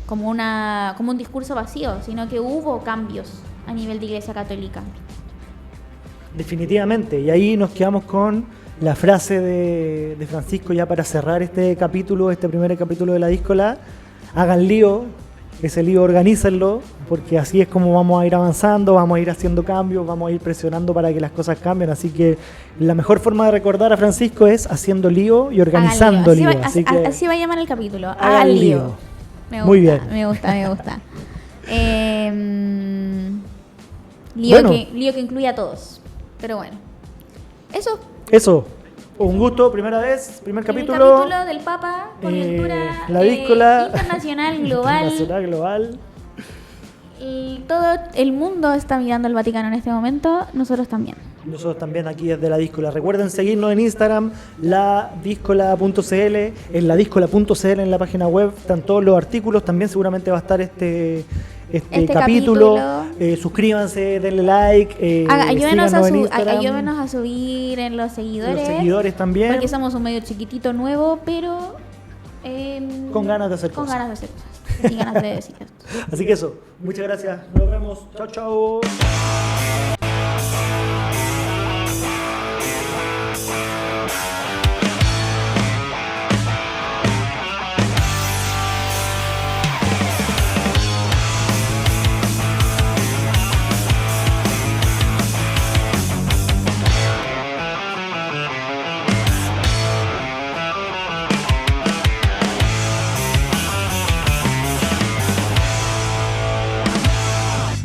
un discurso vacío, sino que hubo cambios a nivel de Iglesia Católica. Definitivamente, y ahí nos quedamos con la frase de Francisco ya para cerrar este primer capítulo de la díscola: hagan lío, ese lío organícenlo, porque así es como vamos a ir avanzando, vamos a ir haciendo cambios, vamos a ir presionando para que las cosas cambien, así que la mejor forma de recordar a Francisco es haciendo lío y organizando lío. Así va a llamar el capítulo, hagan lío. Muy bien. Me gusta. Lío que incluye a todos. Pero bueno, eso, un gusto, primera vez, primer capítulo del Papa, coyuntura la díscola internacional, global. Y todo el mundo está mirando el Vaticano en este momento, nosotros también aquí desde la díscola. Recuerden seguirnos en Instagram, ladiscola.cl, en ladiscola.cl en la página web están todos los artículos, también seguramente va a estar este capítulo. Suscríbanse, denle like, ayúdenos a subir en los seguidores. Los seguidores también. Porque somos un medio chiquitito nuevo, pero con ganas de hacer cosas. Con ganas de hacer cosas. Y ganas de decir esto. Así que eso, muchas gracias. Nos vemos. Chao, chao.